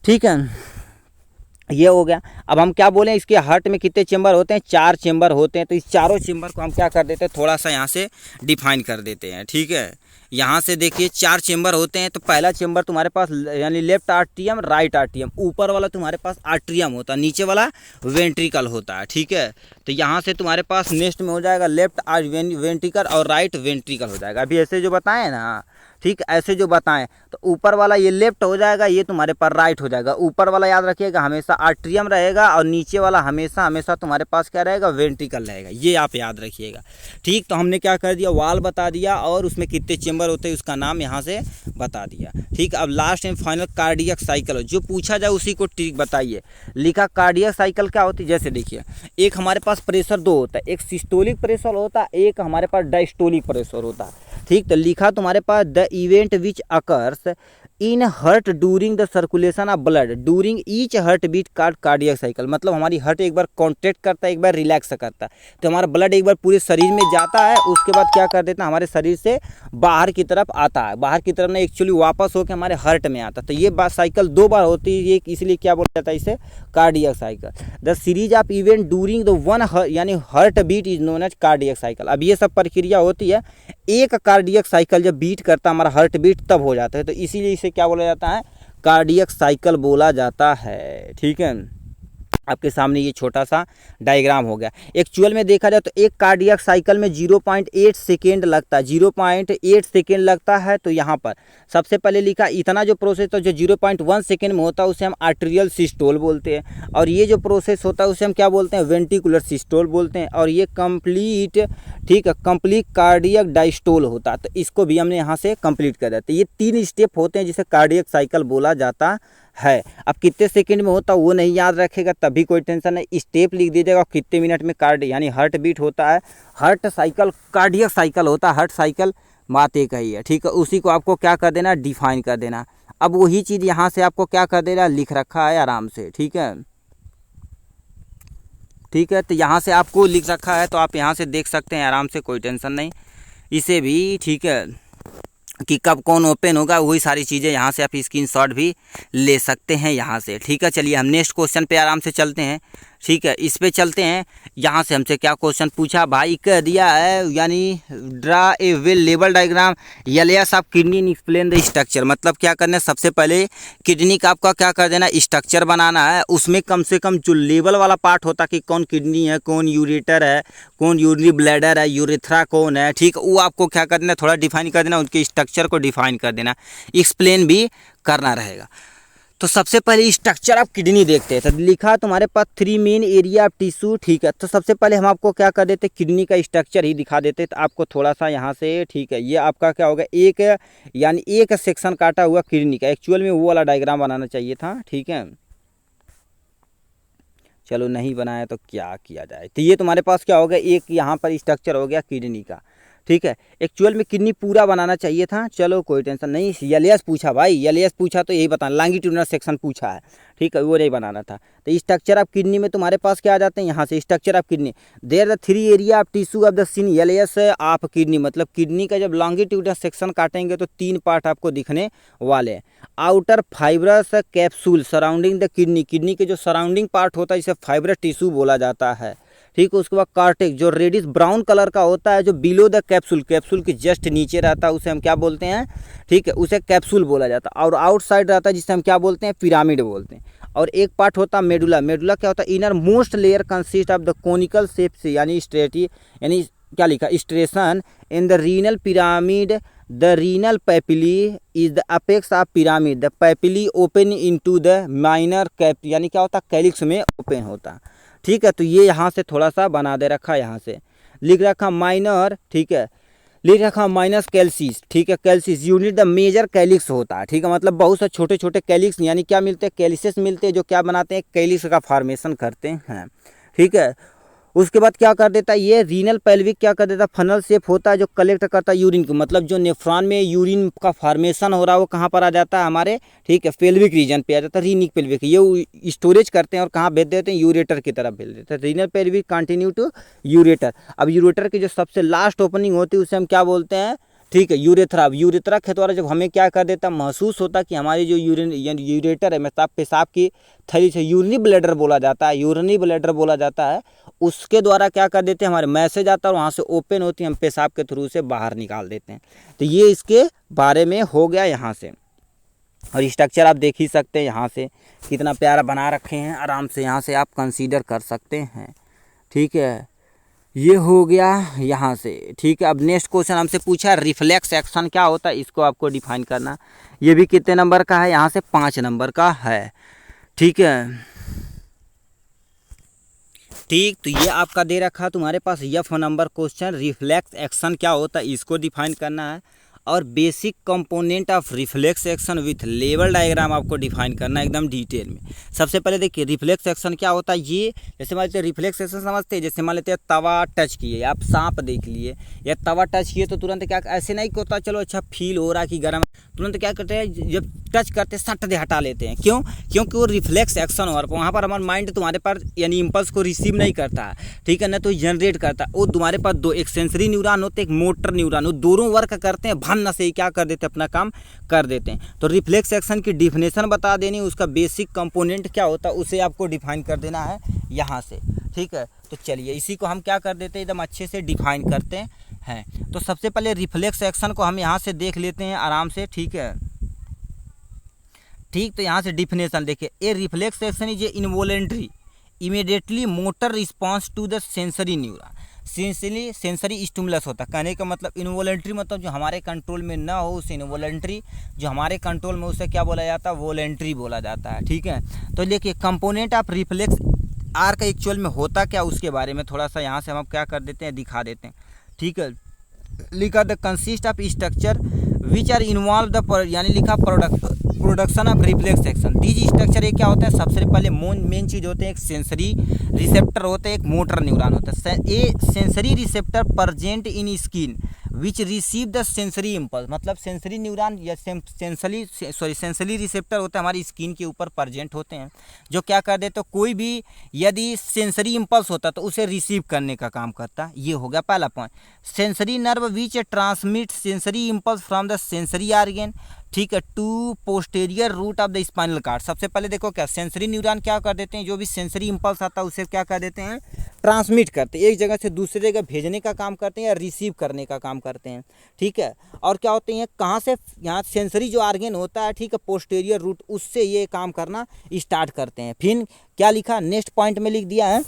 ठीक है, ये हो गया। अब हम क्या बोलें, इसके हार्ट में कितने चेम्बर होते हैं, 4 चेम्बर होते हैं। तो इस चारों चेम्बर को हम क्या कर देते हैं, थोड़ा सा यहाँ से डिफाइन कर देते हैं। ठीक है, यहाँ से देखिए 4 चेम्बर होते हैं। तो पहला चेम्बर तुम्हारे पास यानी लेफ्ट आर्ट्रियम, राइट आर्ट्रियम, ऊपर वाला तुम्हारे पास आर्ट्रियम होता है, नीचे वाला वेंट्रिकल होता है। ठीक है, तो यहाँ से तुम्हारे पास नेक्स्ट में हो जाएगा लेफ्ट वेंट्रिकल और राइट वेंट्रिकल हो जाएगा। अभी ऐसे जो बताएं ना, ठीक, ऐसे जो बताएं, तो ऊपर वाला ये लेफ्ट हो जाएगा, ये तुम्हारे पास राइट हो जाएगा। ऊपर वाला याद रखिएगा हमेशा आर्ट्रियम रहेगा और नीचे वाला हमेशा हमेशा तुम्हारे पास क्या रहेगा, वेंट्रिकल रहेगा। ये आप याद रखिएगा। ठीक, तो हमने क्या कर दिया, वाल बता दिया और उसमें कितने चेम्बर होते हैं उसका नाम यहाँ से बता दिया। ठीक, अब last and final cardiac cycle, जो पूछा जाए उसी को ठीक बताइए। लिखा कार्डियक साइकिल क्या होती है, जैसे देखिए एक हमारे पास प्रेशर 2 होता है, एक सिस्टोलिक प्रेशर होता है, एक हमारे पास डायस्टोलिक प्रेशर होता है। ठीक, तो लिखा तुम्हारे पास the event which occurs in heart during the circulation of blood during each heart beat cardiac cycle. मतलब हमारी हार्ट एक बार कॉन्ट्रैक्ट करता है, एक बार रिलैक्स करता है, तो हमारा ब्लड एक बार पूरे शरीर में जाता है, उसके बाद क्या कर देता है, हमारे शरीर से बाहर की तरफ आता है, बाहर की तरफ नहीं एक्चुअली वापस होकर हमारे हार्ट में आता है। तो ये बात साइकिल 2 बार होती है, इसलिए क्या बोला जाता है इसे, cardiac cycle. The series of event during the one यानी heart beat is known as cardiac cycle. अब ये सब प्रक्रिया होती है, एक कार्डियक साइकिल जब बीट करता है हमारा हार्ट बीट तब हो जाता है, तो इसीलिए इसे क्या बोला जाता है, कार्डियक साइकिल बोला जाता है। ठीक है, आपके सामने ये छोटा सा डायग्राम हो गया। एक्चुअल में देखा जाए तो एक कार्डियक साइकिल में 0.8 सेकेंड लगता है, 0.8 सेकेंड लगता है। तो यहाँ पर सबसे पहले लिखा इतना जो प्रोसेस तो जो 0.1 सेकेंड में होता है उसे हम आर्टेरियल सिस्टोल बोलते हैं, और ये जो प्रोसेस होता है उसे हम क्या बोलते हैं, वेंट्रिकुलर सिस्टोल बोलते हैं, और ये कंप्लीट, ठीक है, कंप्लीट कार्डियक डायस्टोल होता है। तो इसको भी हमने यहाँ से कंप्लीट कर दिया। तो ये 3 स्टेप होते हैं जिसे कार्डियक साइकिल बोला जाता है। अब कितने सेकंड में होता है वो नहीं याद रखेगा तभी कोई टेंशन नहीं, स्टेप लिख दीजिएगा, कितने मिनट में कार्ड यानी हार्ट बीट होता है। हार्ट साइकिल कार्डियक साइकिल होता है, हार्ट साइकिल बात एक ही है। ठीक है, उसी को आपको क्या कर देना, डिफाइन कर देना। अब वही चीज़ यहाँ से आपको क्या कर देना, लिख रखा है आराम से। ठीक है, ठीक है, तो यहाँ से आपको लिख रखा है तो आप यहाँ से देख सकते हैं आराम से, कोई टेंशन नहीं इसे भी। ठीक है, कि कब कौन ओपन होगा वही सारी चीज़ें यहाँ से आप स्क्रीनशॉट भी ले सकते हैं यहाँ से। ठीक है, चलिए हम नेक्स्ट क्वेश्चन पे आराम से चलते हैं। ठीक है, इस पे चलते हैं। यहाँ से हमसे क्या क्वेश्चन पूछा भाई, कह दिया है यानी draw a well label diagram L S of kidney in explain the structure. मतलब क्या करना है, सबसे पहले किडनी का आपका क्या कर देना, स्ट्रक्चर बनाना है। उसमें कम से कम जो लेबल वाला पार्ट होता है कि कौन किडनी है, कौन यूरेटर है, कौन यूरिनरी ब्लैडर है, यूरेथ्रा कौन है, ठीक, वो आपको क्या कर देना, थोड़ा डिफाइन कर देना, उनके स्ट्रक्चर को डिफाइन कर देना, एक्सप्लेन भी करना रहेगा। तो सबसे पहले स्ट्रक्चर ऑफ किडनी देखते हैं। तो लिखा तुम्हारे पास 3 मेन एरिया ऑफ टिश्यू, ठीक है। तो सबसे पहले हम आपको क्या कर देते, किडनी का स्ट्रक्चर ही दिखा देते। तो आपको थोड़ा सा यहाँ से, ठीक है, ये आपका क्या होगा, एक यानी एक सेक्शन काटा हुआ किडनी का। एक्चुअल में वो वाला डायग्राम बनाना चाहिए था, ठीक है। चलो नहीं बनाया तो क्या किया जाए। तो ये तुम्हारे पास क्या हो गया, एक यहाँ पर स्ट्रक्चर हो गया किडनी का, ठीक है। एक्चुअल में किडनी पूरा बनाना चाहिए था। चलो कोई टेंशन नहीं। एलियस पूछा भाई, एलियस पूछा तो यही बताना, लॉन्गिट्यूडिनल सेक्शन पूछा है, ठीक है, वो नहीं बनाना था। तो स्ट्रक्चर ऑफ किडनी में तुम्हारे पास क्या आ जाते हैं, यहाँ से structure of kidney. There the 3 area of tissue of the seen L S of kidney, मतलब किडनी का जब लॉन्गिट्यूडिनल सेक्शन काटेंगे तो 3 पार्ट आपको दिखने वाले हैं। Outer fibrous capsule surrounding the kidney, kidney के जो सराउंडिंग पार्ट होता है इसे फाइब्रस टिश्यू बोला जाता है, ठीक है। उसके बाद कार्टेक्स जो रेडिश ब्राउन कलर का होता है, जो बिलो द कैप्सूल, कैप्सूल के जस्ट नीचे रहता है, उसे हम क्या बोलते हैं, ठीक है, उसे कैप्सूल बोला जाता है। और आउटसाइड रहता है जिसे हम क्या बोलते हैं, पिरामिड बोलते हैं। और एक पार्ट होता है मेडुला, मेडुला क्या होता है, inner most layer consist of the conical shape से, यानी स्ट्रेटी, यानी क्या लिखा, striation in the renal pyramid, the renal papillae is the apex of pyramid, the papillae open into the minor cap, यानी क्या होता है, कैलिक्स में ओपन होता है, ठीक है। तो ये यहाँ से थोड़ा सा बना दे रखा, यहाँ से लिख रखा माइनर, ठीक है, लिख रखा माइनस कैल्सिस, ठीक है, कैल्सिस यूनिट द मेजर कैलिक्स होता है, ठीक है। मतलब बहुत से छोटे छोटे कैलिक्स यानी क्या मिलते हैं, कैलिसेस मिलते हैं, जो क्या बनाते हैं, कैलिक्स का फॉर्मेशन करते हैं, ठीक है। उसके बाद क्या कर देता है, ये रीनल पेल्विक क्या कर देता है, फनल शेप होता है जो कलेक्ट करता है यूरिन को, मतलब जो नेफ्रॉन में यूरिन का फॉर्मेशन हो रहा है वो कहाँ पर आ जाता है, हमारे, ठीक है, पेल्विक रीजन पे आ जाता है, रीनिक पेल्विक, ये स्टोरेज करते हैं और कहाँ भेज देते हैं, यूरेटर की तरफ भेज देते हैं। Renal pelvic continue to ureter. अब यूरेटर की जो सबसे लास्ट ओपनिंग होती है उसे हम क्या बोलते हैं, ठीक है, यूरेथ्रा। अब यूरेथ्रा के द्वारा जब हमें क्या कर देता, महसूस होता कि हमारी जो यूरिन यूरेटर है, मतलब पेशाब की थैली से, यूरिनी ब्लैडर बोला जाता है, यूरिनी ब्लैडर बोला जाता है, उसके द्वारा क्या कर देते हैं, हमारे मैसेज आता है और वहाँ से ओपन होती है, हम पेशाब के थ्रू से बाहर निकाल देते हैं। तो ये इसके बारे में हो गया यहाँ से। और स्ट्रक्चर आप देख ही सकते हैं यहाँ से कितना प्यारा बना रखे हैं, आराम से यहाँ से आप कंसीडर कर सकते हैं, ठीक है। ये हो गया यहाँ से, ठीक है। अब नेक्स्ट क्वेश्चन हमसे पूछा रिफ्लेक्स एक्शन क्या होता है, इसको आपको डिफाइन करना। ये भी कितने नंबर का है, यहाँ से 5 नंबर का है, ठीक है, ठीक। तो ये आपका दे रखा तुम्हारे पास F number question, reflex action क्या होता है इसको डिफाइन करना है। और basic component of reflex action with level diagram आपको डिफाइन करना है एकदम डिटेल में। सबसे पहले देखिए रिफ्लेक्स एक्शन क्या होता है, ये जैसे मान लेते हैं रिफ्लेक्स एक्शन समझते हैं, जैसे मान लेते हैं तवा टच किए, आप सांप देख लिए या तवा टच किए तो तुरंत क्या, ऐसे नहीं होता चलो अच्छा फील हो रहा कि गर्म, तुरंत क्या करते हैं, जब टच करते सट दे हटा लेते हैं, क्यों, क्योंकि वो रिफ्लेक्स एक्शन हो रहा है, वहाँ पर हमारा माइंड तुम्हारे पास यानी इम्पल्स को रिसीव नहीं करता है, ठीक है ना, तो जनरेट करता है। वो तुम्हारे पास दो, एक सेंसरी न्यूरॉन होते हैं, एक मोटर न्यूरॉन, वो दोनों वर्क करते हैं, भान से ही क्या कर देते हैं, अपना काम कर देते हैं। तो रिफ्लेक्स एक्शन की डिफिनेशन बता देनी, उसका बेसिक कंपोनेंट क्या होता है उसे आपको डिफाइन कर देना है यहाँ से, ठीक है। तो चलिए इसी को हम क्या कर देते हैं, एकदम अच्छे से डिफाइन करते हैं। तो सबसे पहले रिफ्लेक्स एक्शन को हम यहाँ से देख लेते हैं आराम से, ठीक है, ठीक। तो यहाँ से डिफिनेशन देखिए, a reflex action is a involuntary immediately motor response to the sensory neuron, sensory stimulus होता है। कहने का मतलब इनवॉलेंट्री मतलब जो हमारे कंट्रोल में ना हो उसे इनवॉलेंट्री, जो हमारे कंट्रोल में उसे क्या बोला जाता है, वॉलेंट्री बोला जाता है, ठीक है। तो देखिए कंपोनेंट ऑफ रिफ्लेक्स आर का एक्चुअल में होता क्या, उसके बारे में थोड़ा सा यहाँ से हम क्या कर देते हैं, दिखा देते हैं, ठीक है। लिखा the consist of structure which are involve the, यानी लिखा production of reflex action. These structure ये क्या होता है, सबसे पहले मेन चीज़ होते हैं, एक सेंसरी रिसेप्टर होते हैं, एक मोटर न्यूरॉन होता है। A sensory receptor present in skin which receive the sensory impulse, मतलब सेंसरी न्यूरॉन या सेंसरी रिसेप्टर होता है हमारी स्किन के ऊपर प्रेजेंट होते हैं, जो क्या कर देते, तो कोई भी यदि सेंसरी इम्पल्स होता तो उसे रिसीव करने का काम करता। ये हो गया पहला point. Sensory nerve which transmit sensory impulse from the sensory organ, ठीक है, to posterior root of the spinal cord. सबसे पहले देखो क्या सेंसरी न्यूरॉन क्या कर देते हैं, जो भी सेंसरी इम्पल्स आता है उसे क्या कर देते हैं, ट्रांसमिट करते हैं, एक जगह से दूसरी जगह भेजने का काम करते हैं या रिसीव करने का काम करते हैं, ठीक है। और क्या होते हैं, कहाँ से, यहाँ सेंसरी जो ऑर्गन होता है, ठीक है, पोस्टेरियर रूट, उससे ये काम करना स्टार्ट करते हैं। फिर क्या लिखा, नेक्स्ट पॉइंट में लिख दिया है,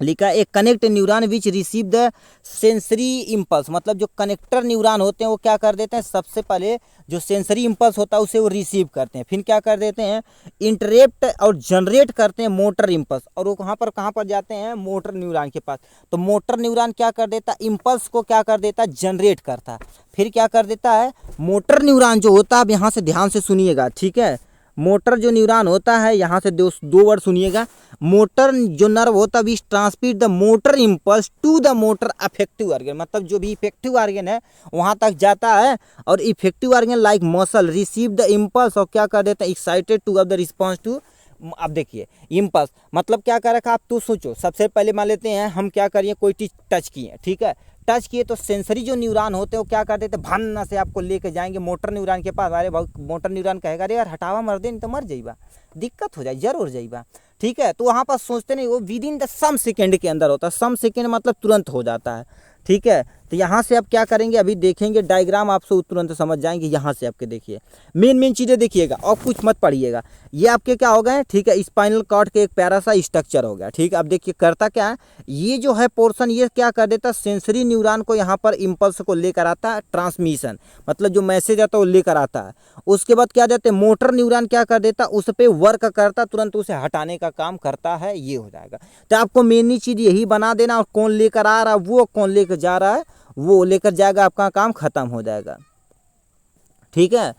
लिखा है a connect neuron which receive the sensory impulse, मतलब जो कनेक्टर न्यूरॉन होते हैं वो क्या कर देते हैं, सबसे पहले जो सेंसरी इम्पल्स होता है उसे वो रिसीव करते हैं, फिर क्या कर देते हैं, इंटरेप्ट और जनरेट करते हैं मोटर इम्पल्स, और वो कहाँ पर जाते हैं, मोटर न्यूरॉन के पास। तो मोटर न्यूरॉन क्या कर देता है, इम्पल्स को क्या कर देता है, जनरेट करता है, फिर क्या कर देता है, मोटर न्यूरॉन जो होता है, अब यहाँ से ध्यान से सुनिएगा, ठीक है। मोटर जो न्यूरॉन होता है, यहाँ से दो वर्ड सुनिएगा, मोटर जो नर्व होता है transmit the motor impulse to the motor affective organ, मतलब जो भी इफेक्टिव ऑर्गन है वहाँ तक जाता है, और effective organ like muscle receive the impulse और क्या कर देता है, excited to the response to. अब देखिए इम्पल्स मतलब क्या कर रखा, आप तो सोचो, सबसे पहले मान लेते हैं हम क्या करिए, कोई चीज़ टच किए, ठीक है, टच किए तो सेंसरी जो न्यूरॉन होते हैं वो क्या करते थे, भन्ना से आपको लेके जाएंगे मोटर न्यूरॉन के पास। अरे भाई मोटर न्यूरॉन कहेगा अरे यार हटावा मर दे, नहीं तो मर जाइबा, दिक्कत हो जाए, जरूर जाइबा, ठीक है। तो वहाँ पर सोचते नहीं, वो within the some second के अंदर होता है, सम सेकेंड मतलब तुरंत हो जाता है, ठीक है। तो यहाँ से आप क्या करेंगे, अभी देखेंगे डायग्राम, आपसे तुरंत समझ जाएंगे। यहाँ से आपके देखिए मेन चीज़ें देखिएगा और कुछ मत पढ़िएगा, ये आपके क्या हो गए, ठीक है, स्पाइनल कॉर्ड के एक प्यारा सा स्ट्रक्चर हो गया, ठीक है। अब देखिए करता क्या है, ये जो है पोर्शन ये क्या कर देता है, सेंसरी न्यूरॉन को यहाँ पर इम्पल्स को लेकर आता है, ट्रांसमिशन मतलब जो मैसेज आता है वो लेकर आता है। उसके बाद क्या देते हैं, मोटर न्यूरॉन क्या कर देता है, उस पर वर्क करता, तुरंत उसे हटाने का काम करता है, ये हो जाएगा। तो आपको मेन चीज़ यही बना देना, और कौन लेकर आ रहा है वो, कौन लेकर जा रहा है वो लेकर जाएगा, आपका काम खत्म हो जाएगा, ठीक है।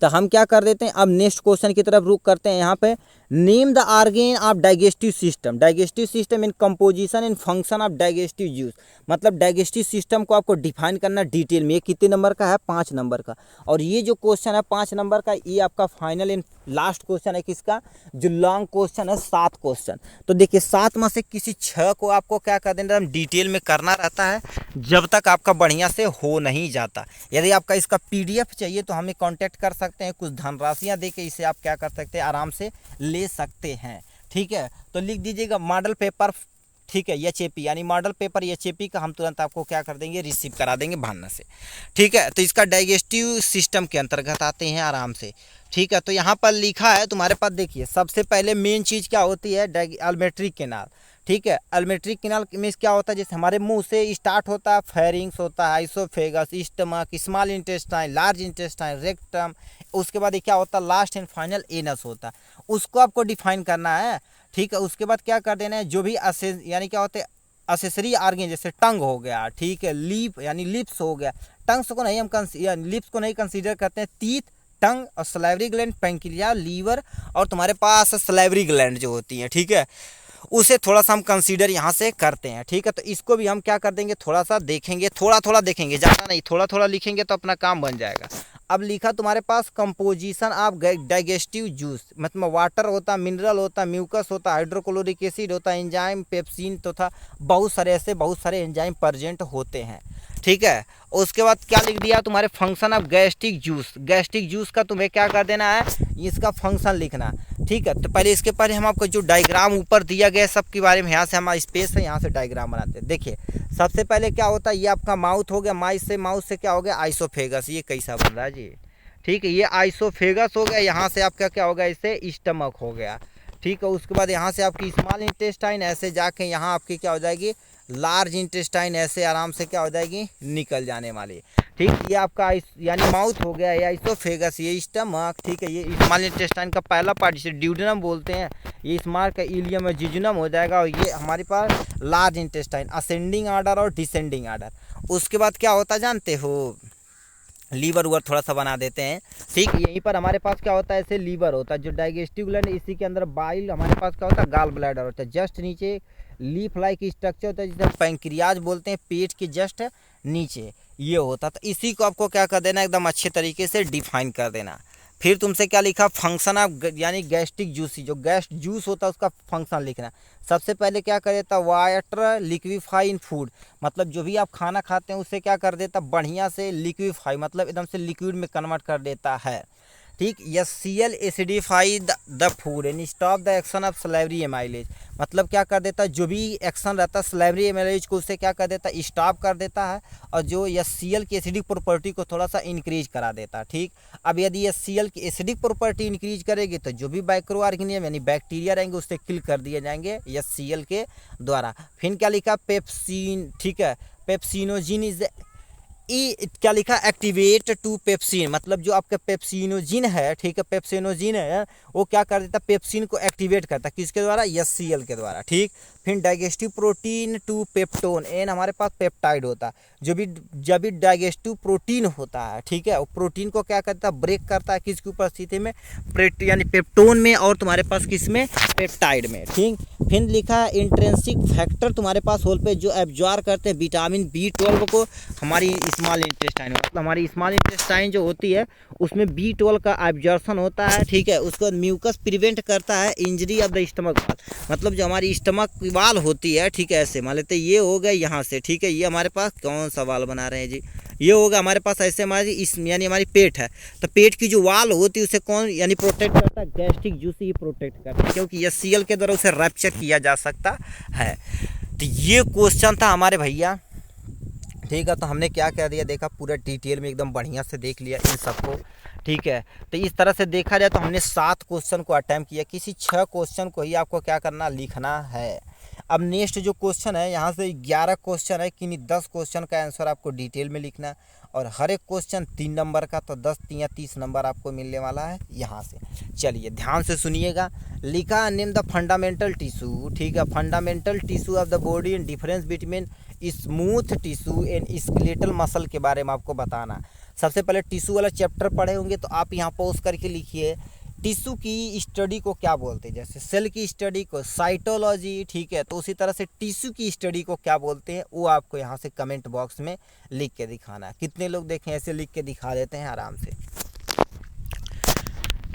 तो हम क्या कर देते हैं, अब नेक्स्ट क्वेश्चन की तरफ रुक करते हैं। यहाँ पे name the organ of digestive system, digestive system in composition and function of digestive juice, मतलब डाइजेस्टिव सिस्टम को आपको डिफाइन करना डिटेल में। ये कितने नंबर का है, 5 नंबर का, और ये जो क्वेश्चन है 5 नंबर का, ये आपका फाइनल एंड लास्ट क्वेश्चन है किसका, जो लॉन्ग क्वेश्चन है 7 क्वेश्चन। तो देखिए 7 में से किसी 6 को आपको क्या कर देना, डिटेल में करना रहता है, जब तक आपका बढ़िया से हो नहीं जाता। यदि आपका इसका PDF चाहिए तो हमें कांटेक्ट कर सकते हैं, कुछ धनराशियाँ दे के इसे आप क्या कर सकते हैं, आराम से ले सकते हैं, ठीक है। तो लिख दीजिएगा मॉडल पेपर, ठीक है, HAP यानी मॉडल पेपर HAP का हम तुरंत आपको क्या कर देंगे, रिसीव करा देंगे भावना से, ठीक है। तो इसका डाइजेस्टिव सिस्टम के अंतर्गत आते हैं आराम से, ठीक है। तो यहाँ पर लिखा है तुम्हारे पास, देखिए सबसे पहले मेन चीज़ क्या होती है, अल्वेट्री कैनाल, ठीक है। अल्वेट्री कैनाल में क्या होता है, जैसे हमारे मुंह से स्टार्ट होता है, फेरिंग्स होता है, oesophagus, stomach, small intestine, large intestine, rectum, उसके बाद क्या होता है, लास्ट एंड फाइनल एनस होता है, उसको आपको डिफाइन करना है, ठीक है। उसके बाद क्या कर देना है, जो भी यानी क्या होते हैं असेसरी ऑर्गन, जैसे टंग हो गया, ठीक है, लिप यानी लिप्स हो गया, टंग्स को नहीं हम लिप्स को नहीं कंसीडर करते हैं, टीथ, टंग और सलाइवरी ग्लैंड, पैंक्रियाज, लीवर और तुम्हारे पास सलाइवरी ग्लैंड जो होती है, ठीक है, उसे थोड़ा सा हम कंसीडर यहाँ से करते हैं, ठीक है। तो इसको भी हम क्या कर देंगे, थोड़ा सा देखेंगे, थोड़ा देखेंगे, ज़्यादा नहीं, थोड़ा लिखेंगे तो अपना काम बन जाएगा। अब लिखा तुम्हारे पास कंपोजिशन ऑफ डाइजेस्टिव जूस, मतलब वाटर होता, मिनरल होता, म्यूकस होता, हाइड्रोक्लोरिक एसिड होता, एंजाइम, पेप्सिन तो था, बहुत सारे एंजाइम प्रेजेंट होते हैं, ठीक है। उसके बाद क्या लिख दिया तुम्हारे, function of gastric juice, gastric juice का तुम्हें क्या कर देना है, इसका फंक्शन लिखना, ठीक है। तो पहले इसके पहले हम आपको जो डायग्राम ऊपर दिया गया सब के बारे में, यहाँ से हमारा स्पेस है, यहाँ से डायग्राम बनाते हैं। देखिए सबसे पहले क्या होता है, ये आपका माउथ हो गया, माउथ से क्या हो गया, आइसोफेगस, ये कैसा बन रहा है जी, ठीक है, ये आइसोफेगस हो गया। यहाँ से आपका क्या होगा, इसे स्टमक हो गया, ठीक है। उसके बाद यहाँ से आपकी स्मॉल इंटेस्टाइन, ऐसे जाके यहाँ आपकी क्या हो जाएगी, लार्ज इंटेस्टाइन, ऐसे आराम से क्या हो जाएगी, निकल जाने वाली, ठीक। ये आपका यानी माउथ हो गया, ये आइसोफेगस, ये स्टमक, ठीक है। ये स्मॉल इंटेस्टाइन का पहला पार्ट जिसे ड्यूडेनम बोलते हैं, ये स्मॉल का इलियम है, जिजुनम हो जाएगा, और ये हमारे पास लार्ज इंटेस्टाइन, असेंडिंग आर्डर और डिसेंडिंग आर्डर। उसके बाद क्या होता जानते हो, लीवर उवर थोड़ा सा बना देते हैं, ठीक। यहीं पर हमारे पास क्या होता है, ऐसे लीवर होता है, जो डाइजेस्टिव ग्लैंड, इसी के अंदर बाइल, हमारे पास क्या होता है, गाल ब्लैडर होता है, जस्ट नीचे लीफ लाइक स्ट्रक्चर होता है, जिसे पैंक्रियाज बोलते हैं, पेट के जस्ट नीचे ये होता है। तो इसी को आपको क्या कर देना, एकदम अच्छे तरीके से डिफाइन कर देना। फिर तुमसे क्या लिखा, फंक्शन ऑफ यानी गैस्ट्रिक जूसी, जो गैस जूस होता है उसका फंक्शन लिखना। सबसे पहले क्या कर देता, वाटर लिक्विफाई इन फूड, मतलब जो भी आप खाना खाते हैं उसे क्या कर देता, बढ़िया से लिक्विफाई मतलब एकदम से लिक्विड में कन्वर्ट कर देता है, ठीक। Yes, Cl acidify the food and stop the action of salivary amylase, मतलब क्या कर देता है, जो भी एक्शन रहता है सलाइवरी एमाइलेज को उससे क्या कर देता है, स्टॉप कर देता है, और जो HCl की एसिडिक प्रॉपर्टी को थोड़ा सा इंक्रीज करा देता है। ठीक, अब यदि HCl की एसिडिक प्रॉपर्टी इंक्रीज करेगी तो जो भी माइक्रो ऑर्गेनिज्म यानी बैक्टीरिया रहेंगे उससे किल कर दिए जाएंगे HCl के द्वारा। फिर क्या लिखा, पेप्सिन, ठीक है, पेप्सिनोजिन इज क्या लिखा, एक्टिवेट टू पेप्सिन, मतलब जो आपका पेप्सिनोजिन है, ठीक है, पेप्सिनोजिन है वो क्या कर देता है, पेप्सिन को एक्टिवेट करता है, किसके द्वारा, HCl के द्वारा। ठीक, फिर डाइजेस्टिव प्रोटीन टू पेप्टोन, एन हमारे पास पेप्टाइड होता है, जब भी डाइजेस्टिव प्रोटीन होता है, ठीक है, वो प्रोटीन को क्या करता है, ब्रेक करता है, किसकी उपस्थिति में, यानी पेप्टोन में, और तुम्हारे पास किस में, पेप्टाइड में। ठीक, फिर लिखा है इंट्रिंसिक फैक्टर तुम्हारे पास होल पे जो एब्जॉर्ब करते हैं विटामिन B12 को हमारी स्मॉल इंटेस्टाइन, मतलब हमारी स्मॉल इंटेस्टाइन जो होती है उसमें B12 का एब्जॉर्प्शन होता है। ठीक है, उसको म्यूकस प्रिवेंट करता है इंजरी ऑफ द स्टमक वाल, मतलब जो हमारी स्टमक वाल होती है, ठीक है, ऐसे मान लेते ये हो गया यहाँ से, ठीक है, ये हमारे पास कौन सा वाल बना रहे हैं जी, ये होगा हमारे पास ऐसे, हमारी यानी हमारी पेट है, तो पेट की जो वाल होती है उसे कौन यानी प्रोटेक्ट करता है, गैस्ट्रिक जूस ही प्रोटेक्ट करता है, क्योंकि HCl के द्वारा उसे रैप्चर किया जा सकता है। तो ये क्वेश्चन था हमारे भैया। ठीक है, तो हमने क्या कह दिया, देखा पूरा डिटेल में एकदम बढ़िया से देख लिया इन सबको। ठीक है, तो इस तरह से देखा जाए तो हमने 7 क्वेश्चन को अटैम्प्ट किया, किसी 6 क्वेश्चन को ही आपको क्या करना, लिखना है। अब नेक्स्ट जो क्वेश्चन है यहाँ से 11 क्वेश्चन है कि नहीं, 10 क्वेश्चन का आंसर आपको डिटेल में लिखना है, और हर एक क्वेश्चन 3 नंबर का, तो 10 या 30 नंबर आपको मिलने वाला है यहाँ से। चलिए ध्यान से सुनिएगा, लिखा नेम द फंडामेंटल टिश्यू, ठीक है, fundamental tissue of the body and difference between smooth tissue and skeletal muscle के बारे में आपको बताना। सबसे पहले टिश्यू वाला चैप्टर पढ़े होंगे तो आप यहाँ पॉज करके लिखिए, टिश्यू की स्टडी को क्या बोलते हैं, जैसे सेल की स्टडी को साइटोलॉजी, ठीक है, तो उसी तरह से टिश्यू की स्टडी को क्या बोलते हैं वो आपको यहाँ से कमेंट बॉक्स में लिख के दिखाना है। कितने लोग देखें ऐसे लिख के दिखा देते हैं आराम से।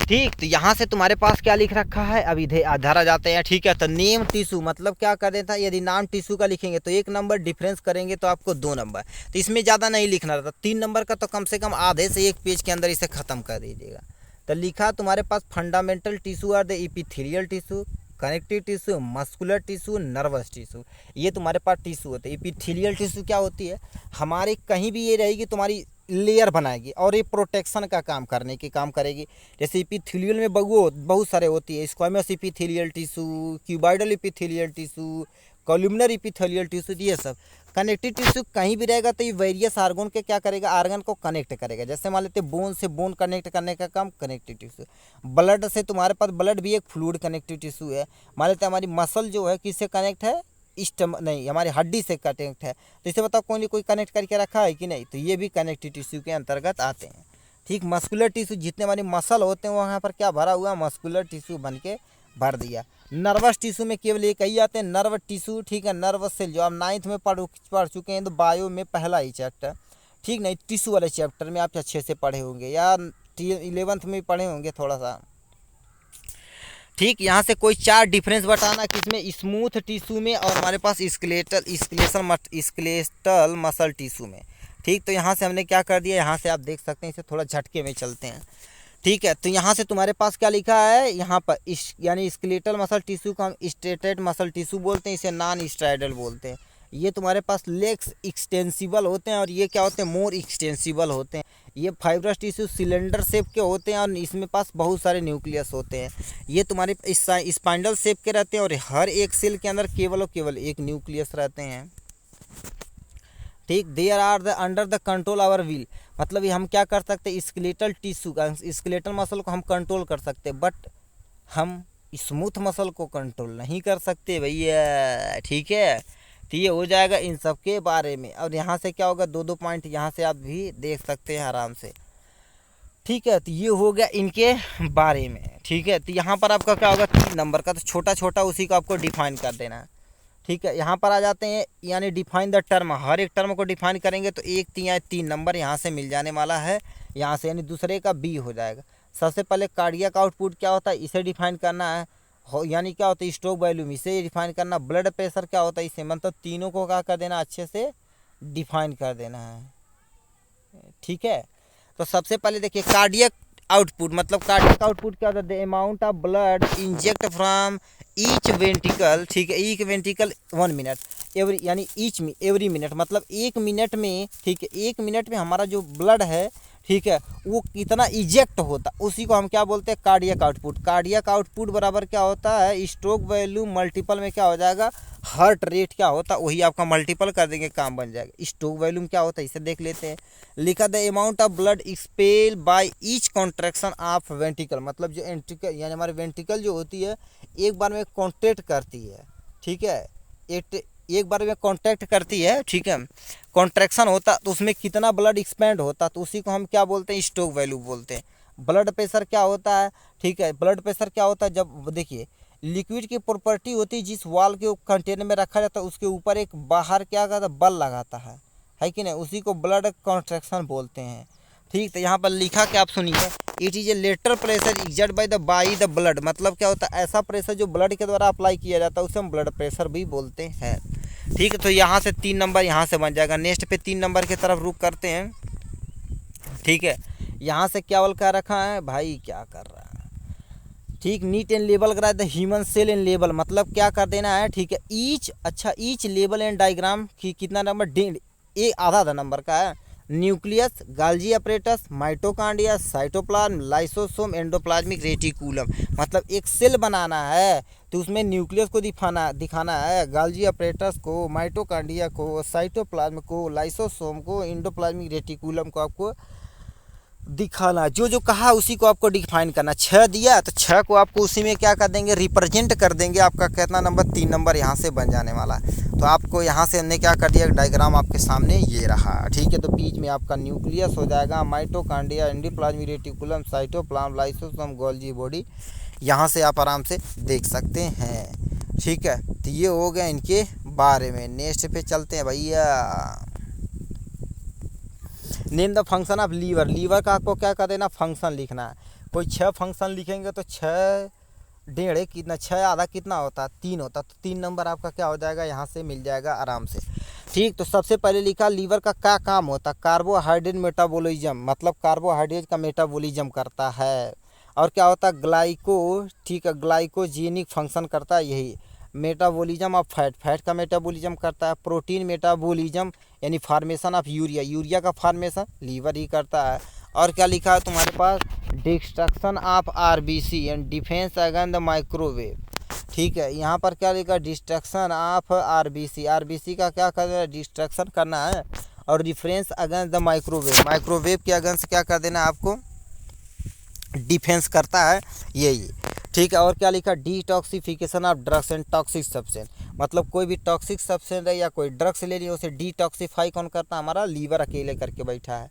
ठीक, तो यहाँ से तुम्हारे पास क्या लिख रखा है, अब इधर आ जाते हैं। ठीक है, तो नेम टिश्यू मतलब क्या कर देता है, यदि नाम टिश्यू का लिखेंगे तो 1 नंबर, डिफरेंस करेंगे तो आपको 2 नंबर, तो इसमें ज़्यादा नहीं लिखना रहता, 3 नंबर का तो कम से कम आधे से 1 पेज के अंदर इसे ख़त्म कर दीजिएगा। तो लिखा तुम्हारे पास fundamental tissue are the epithelial tissue, connective tissue, muscular tissue, nervous tissue, ये तुम्हारे पास टिश्यू होते हैं। एपिथेलियल टिश्यू क्या होती है, हमारे कहीं भी ये रहेगी तुम्हारी लेयर बनाएगी और ये प्रोटेक्शन का काम करने की काम करेगी। जैसे एपिथेलियल में बहुत सारे होती है, squamous epithelial tissue, cuboidal epithelial tissue, columnar epithelial tissue, ये सब। कनेक्टिव टिश्यू कहीं भी रहेगा तो ये वेरियस आर्गन के क्या करेगा, आर्गन को कनेक्ट करेगा। जैसे मान लेते बोन से बोन कनेक्ट करने का काम कनेक्टिव टिश्यू। ब्लड से तुम्हारे पास ब्लड भी एक फ्लूइड कनेक्टिव टिश्यू है। मान लेते हमारी मसल जो है किससे कनेक्ट है, नहीं हमारी हड्डी से कनेक्ट है, तो इसे बताओ कोई कनेक्ट करके रखा है कि नहीं, तो ये भी कनेक्टिव टिश्यू के अंतर्गत आते हैं। ठीक, मस्कुलर टिश्यू जितने हमारे मसल होते हैं वहाँ पर क्या भरा हुआ, मस्कुलर टिश्यू बन के भर दिया। नर्वस टिश्यू में केवल एक ही आते हैं, नर्व टिश्यू, ठीक है, नर्वस सेल, जो आप 9th में पढ़ चुके हैं, तो बायो में पहला ही चैप्टर, ठीक, नहीं टिश्यू वाले चैप्टर में आप अच्छे से पढ़े होंगे, या 11th में पढ़े होंगे थोड़ा सा। ठीक, यहाँ से कोई 4 डिफरेंस बताना किसमें, स्मूथ टिश्यू में और हमारे पास स्केलेटल मसल टिश्यू में। ठीक, तो यहाँ से हमने क्या कर दिया, यहाँ से आप देख सकते हैं, इसे थोड़ा झटके में चलते हैं। ठीक है, तो यहाँ से तुम्हारे पास क्या लिखा है, यहाँ पर यानी स्केलेटल मसल टिश्यू को हम स्ट्रेटेड मसल टिश्यू बोलते हैं, इसे नॉन स्ट्राइडल बोलते हैं। ये तुम्हारे पास लेग्स एक्सटेंसिबल होते हैं और ये क्या होते हैं, मोर एक्सटेंसिबल होते हैं। ये फाइब्रस टिश्यू सिलेंडर शेप के होते हैं और इसमें पास बहुत सारे न्यूक्लियस होते हैं। ये तुम्हारे स्पाइंडल शेप के रहते हैं और हर एक सेल के अंदर केवल और केवल एक न्यूक्लियस रहते हैं। ठीक, there are the under the control our will, मतलब ये हम क्या कर सकते हैं, स्केलेटल टिश्यू का, स्केलेटल मसल को हम कंट्रोल कर सकते हैं, बट हम स्मूथ मसल को कंट्रोल नहीं कर सकते भैया। ठीक है, तो ये हो जाएगा इन सब के बारे में। और यहाँ से क्या होगा, 2-2 पॉइंट यहाँ से आप भी देख सकते हैं आराम से। ठीक है, तो ये हो गया इनके बारे में। ठीक है, तो यहाँ पर आपका क्या होगा, 3 नंबर का, तो छोटा छोटा उसी को आपको डिफाइन कर देना है। ठीक है, यहाँ पर आ जाते हैं, यानी डिफाइन द टर्म, हर एक टर्म को डिफाइन करेंगे तो 1 या 3 नंबर यहाँ से मिल जाने वाला है, यहाँ से, यानी दूसरे का बी हो जाएगा। सबसे पहले कार्डियक आउटपुट क्या होता है, इसे डिफाइन करना है, यानी क्या होता है स्ट्रोक वॉल्यूम, इसे डिफाइन करना। ब्लड प्रेशर क्या होता है, इसे, मतलब तीनों को क्या कर देना, अच्छे से डिफाइन कर देना है। ठीक है, तो सबसे पहले देखिए कार्डियक आउटपुट, मतलब कार्डियक आउटपुट क्या होता है, the amount of blood inject from each वेंटिकल, ठीक है, ईच वेंटिकल 1 मिनट एवरी, यानी ईच एवरी मिनट, मतलब 1 मिनट में, ठीक है, 1 मिनट में हमारा जो ब्लड है, ठीक है, वो कितना इजेक्ट होता, उसी को हम क्या बोलते हैं, कार्डियक आउटपुट। कार्डियक आउटपुट बराबर क्या होता है, स्ट्रोक वैल्यू मल्टीपल में क्या हो जाएगा, हार्ट रेट क्या होता है, वही आपका मल्टीपल कर देंगे, काम बन जाएगा। स्ट्रोक वैल्यू में क्या होता है, इसे देख लेते हैं। लिखा the amount of blood expel by each contraction of ventricle, मतलब जो वेंट्रिकल यानी हमारे वेंट्रिकल जो होती है एक बार में कॉन्ट्रैक्ट करती है, ठीक है, एक बार में कॉन्ट्रैक्ट करती है, ठीक है, कॉन्ट्रैक्शन होता तो उसमें कितना ब्लड एक्सपेंड होता, तो उसी को हम क्या बोलते हैं, स्ट्रोक वैल्यू बोलते हैं। ब्लड प्रेशर क्या होता है, ठीक है, ब्लड प्रेशर क्या होता है, जब देखिए लिक्विड की प्रॉपर्टी होती है, जिस वाल के कंटेनर में रखा जाता है उसके ऊपर एक बाहर क्या करता है, बल लगाता है कि नहीं, उसी को ब्लड कॉन्ट्रैक्शन बोलते हैं। ठीक, तो यहाँ पर लिखा क्या आप सुनिए, it is a lateral pressure exert by the blood, मतलब क्या होता है, ऐसा प्रेशर जो ब्लड के द्वारा अप्लाई किया जाता है उसे हम ब्लड प्रेशर भी बोलते हैं। ठीक है, तो यहाँ से 3 नंबर यहाँ से बन जाएगा। नेक्स्ट पे 3 नंबर की तरफ रुक करते हैं। ठीक है, यहाँ से क्या क्या रखा है भाई, क्या कर रहा है, ठीक, नीट एंड लेबल करा the human cell and label, मतलब क्या कर देना है, ठीक है, ईच लेबल एंड डायग्राम की कितना नंबर, ये आधा नंबर का है। Nucleus, गाल्जी apparatus, mitochondria, cytoplasm, lysosome, endoplasmic reticulum, मतलब एक सेल बनाना है तो उसमें न्यूक्लियस को दिखाना है, गाल्जी अपरेटस को, माइटोकॉन्ड्रिया को, साइटोप्लाज्म को, लाइसोसोम को, एंडोप्लाज्मिक रेटिकुलम को आपको दिखाना, जो कहा उसी को आपको डिफाइन करना। 6 दिया तो 6 को आपको उसी में क्या कर देंगे, रिप्रेजेंट कर देंगे। आपका कितना नंबर, 3 नंबर यहाँ से बन जाने वाला है। तो आपको यहाँ से हमने क्या कर दिया, डायग्राम आपके सामने ये रहा। ठीक है, तो बीच में आपका न्यूक्लियस हो जाएगा, mitochondria, endoplasmic reticulum, cytoplasm, lysosome, Golgi body, यहाँ से आप आराम से देख सकते हैं। ठीक है, तो ये हो गया इनके बारे में। नेक्स्ट पे चलते हैं भैया। Name the function of liver, liver का आपको क्या कर देना, फंक्शन लिखना है। कोई 6 फंक्शन लिखेंगे तो 6 डेढ़ कितना, 6 आधा कितना होता है, 3 होता, तो 3 नंबर आपका क्या हो जाएगा, यहाँ से मिल जाएगा आराम से। ठीक, तो सबसे पहले लिखा लीवर का क्या काम होता है, कार्बोहाइड्रेट मेटाबॉलिज्म, मतलब कार्बोहाइड्रेट का मेटाबॉलिज्म करता है। और क्या होता है, ठीक है, ग्लाइकोजेनिक फंक्शन करता है, यही मेटाबॉलिज्म ऑफ फैट का मेटाबॉलिज्म करता है। प्रोटीन मेटाबॉलिज्म यानी फार्मेशन ऑफ यूरिया का फार्मेशन लीवर ही करता है। और क्या लिखा है तुम्हारे पास, destruction of RBC and defence against the microwave. ठीक है, यहाँ पर क्या लिखा, डिस्ट्रक्शन ऑफ आरबीसी का क्या करना है, डिस्ट्रक्शन करना है। और डिफेंस अगेंस्ट द माइक्रोवेव के अगेंस्ट क्या कर देना है आपको, डिफेंस करता है यही। ठीक है, और क्या लिखा, detoxification of drugs and toxic substance, मतलब कोई भी टॉक्सिक सब्सटेंस है या कोई ड्रग्स ले लिया उसे डिटॉक्सिफाई कौन करता है, हमारा लीवर अकेले करके बैठा है।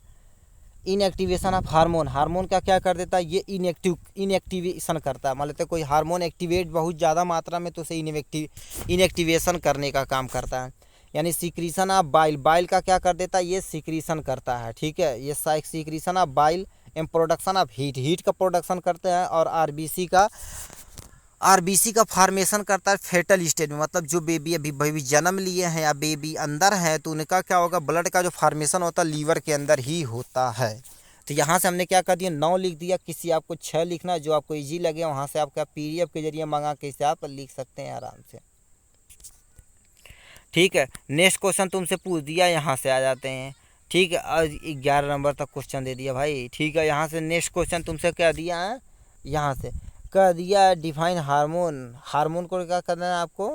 इनएक्टिवेशन ऑफ हार्मोन का क्या कर देता है, ये इनएक्टिवेशन करता है। मान लेते कोई हार्मोन एक्टिवेट बहुत ज़्यादा मात्रा में तो उसे इनएक्टिवेशन करने का काम करता है। यानी सीक्रीशन ऑफ बाइल का क्या कर देता है, ये सीक्रीशन करता है। ठीक है, ये secretion of bile and production of heat का प्रोडक्शन करते हैं। और आरबीसी का फार्मेशन करता है फेटल स्टेज में, मतलब जो बेबी अभी जन्म लिए हैं या बेबी अंदर है तो उनका क्या होगा, ब्लड का जो फार्मेशन होता है लीवर के अंदर ही होता है। तो यहाँ से हमने क्या कर दिया, 9 लिख दिया। किसी आपको 6 लिखना जो आपको इजी लगे, वहाँ से आपका PDF के जरिए मंगा के इसे आप लिख सकते हैं आराम से। ठीक है, नेक्स्ट क्वेश्चन तुमसे पूछ दिया, यहाँ से आ जाते हैं। ठीक है, आज 11 नंबर तक क्वेश्चन दे दिया भाई। ठीक है, यहाँ से नेक्स्ट क्वेश्चन तुमसे क्या दिया है, यहाँ से कह दिया डिफाइन हार्मोन को क्या करना है, आपको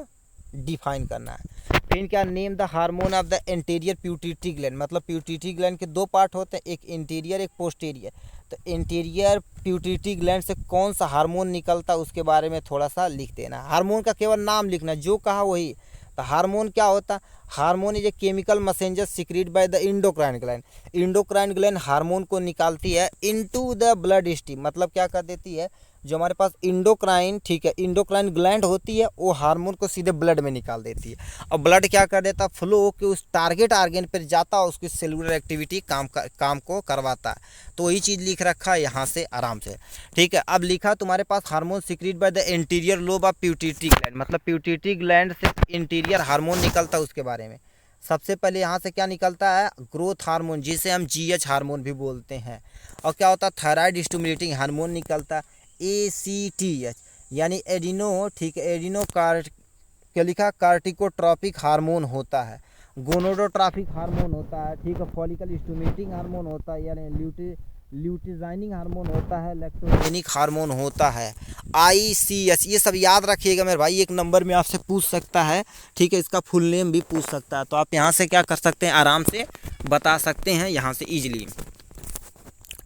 डिफाइन करना है। फिर क्या, name the hormone of the interior pituitary gland, मतलब प्यूटिटरी ग्लैंड के 2 पार्ट होते हैं, एक इंटीरियर एक पोस्टीरियर। तो इंटीरियर प्यूटिटरी ग्लैंड से कौन सा हार्मोन निकलता है उसके बारे में थोड़ा सा लिख देना। हार्मोन का केवल नाम लिखना, जो कहा वही। तो हार्मोन क्या होता है, hormone is a chemical messenger secret by the endocrine gland hormone को निकालती है इनटू द ब्लड स्ट्रीम, मतलब क्या कर देती है, जो हमारे पास इंडोक्राइन, ठीक है, इंडोक्राइन ग्लैंड होती है वो हार्मोन को सीधे ब्लड में निकाल देती है। और ब्लड क्या कर देता है, फ्लो के उस टारगेट आर्गन पर जाता है, उसकी सेलुलर एक्टिविटी काम को करवाता है। तो वही चीज़ लिख रखा है यहाँ से आराम से। ठीक है, अब लिखा तुम्हारे पास hormone secrete by the interior lobe of pituitary gland, मतलब प्यूटिटरी ग्लैंड से इंटीरियर हार्मोन निकलता है उसके बारे में। सबसे पहले यहाँ से क्या निकलता है, ग्रोथ हार्मोन, जिसे हम GH हार्मोन भी बोलते हैं। और क्या होता है, थायराइड स्टिमुलेटिंग हार्मोन निकलता है, ACTH यानी एडिनो, ठीक है, एडिनो क्या लिखा, कार्टिकोट्रॉपिक हार्मोन होता है, गोनोडोट्रॉपिक हार्मोन होता है, ठीक है, फॉलिकल स्टिमुलेटिंग हार्मोन होता है, यानी ल्यूटिजाइनिंग हार्मोन होता है, लैक्टोजेनिक हार्मोन होता है, ICH। ये सब याद रखिएगा मेरे भाई, एक नंबर में आपसे पूछ सकता है, ठीक है, इसका फुल नेम भी पूछ सकता है। तो आप यहाँ से क्या कर सकते हैं, आराम से बता सकते हैं यहाँ से ईजिली,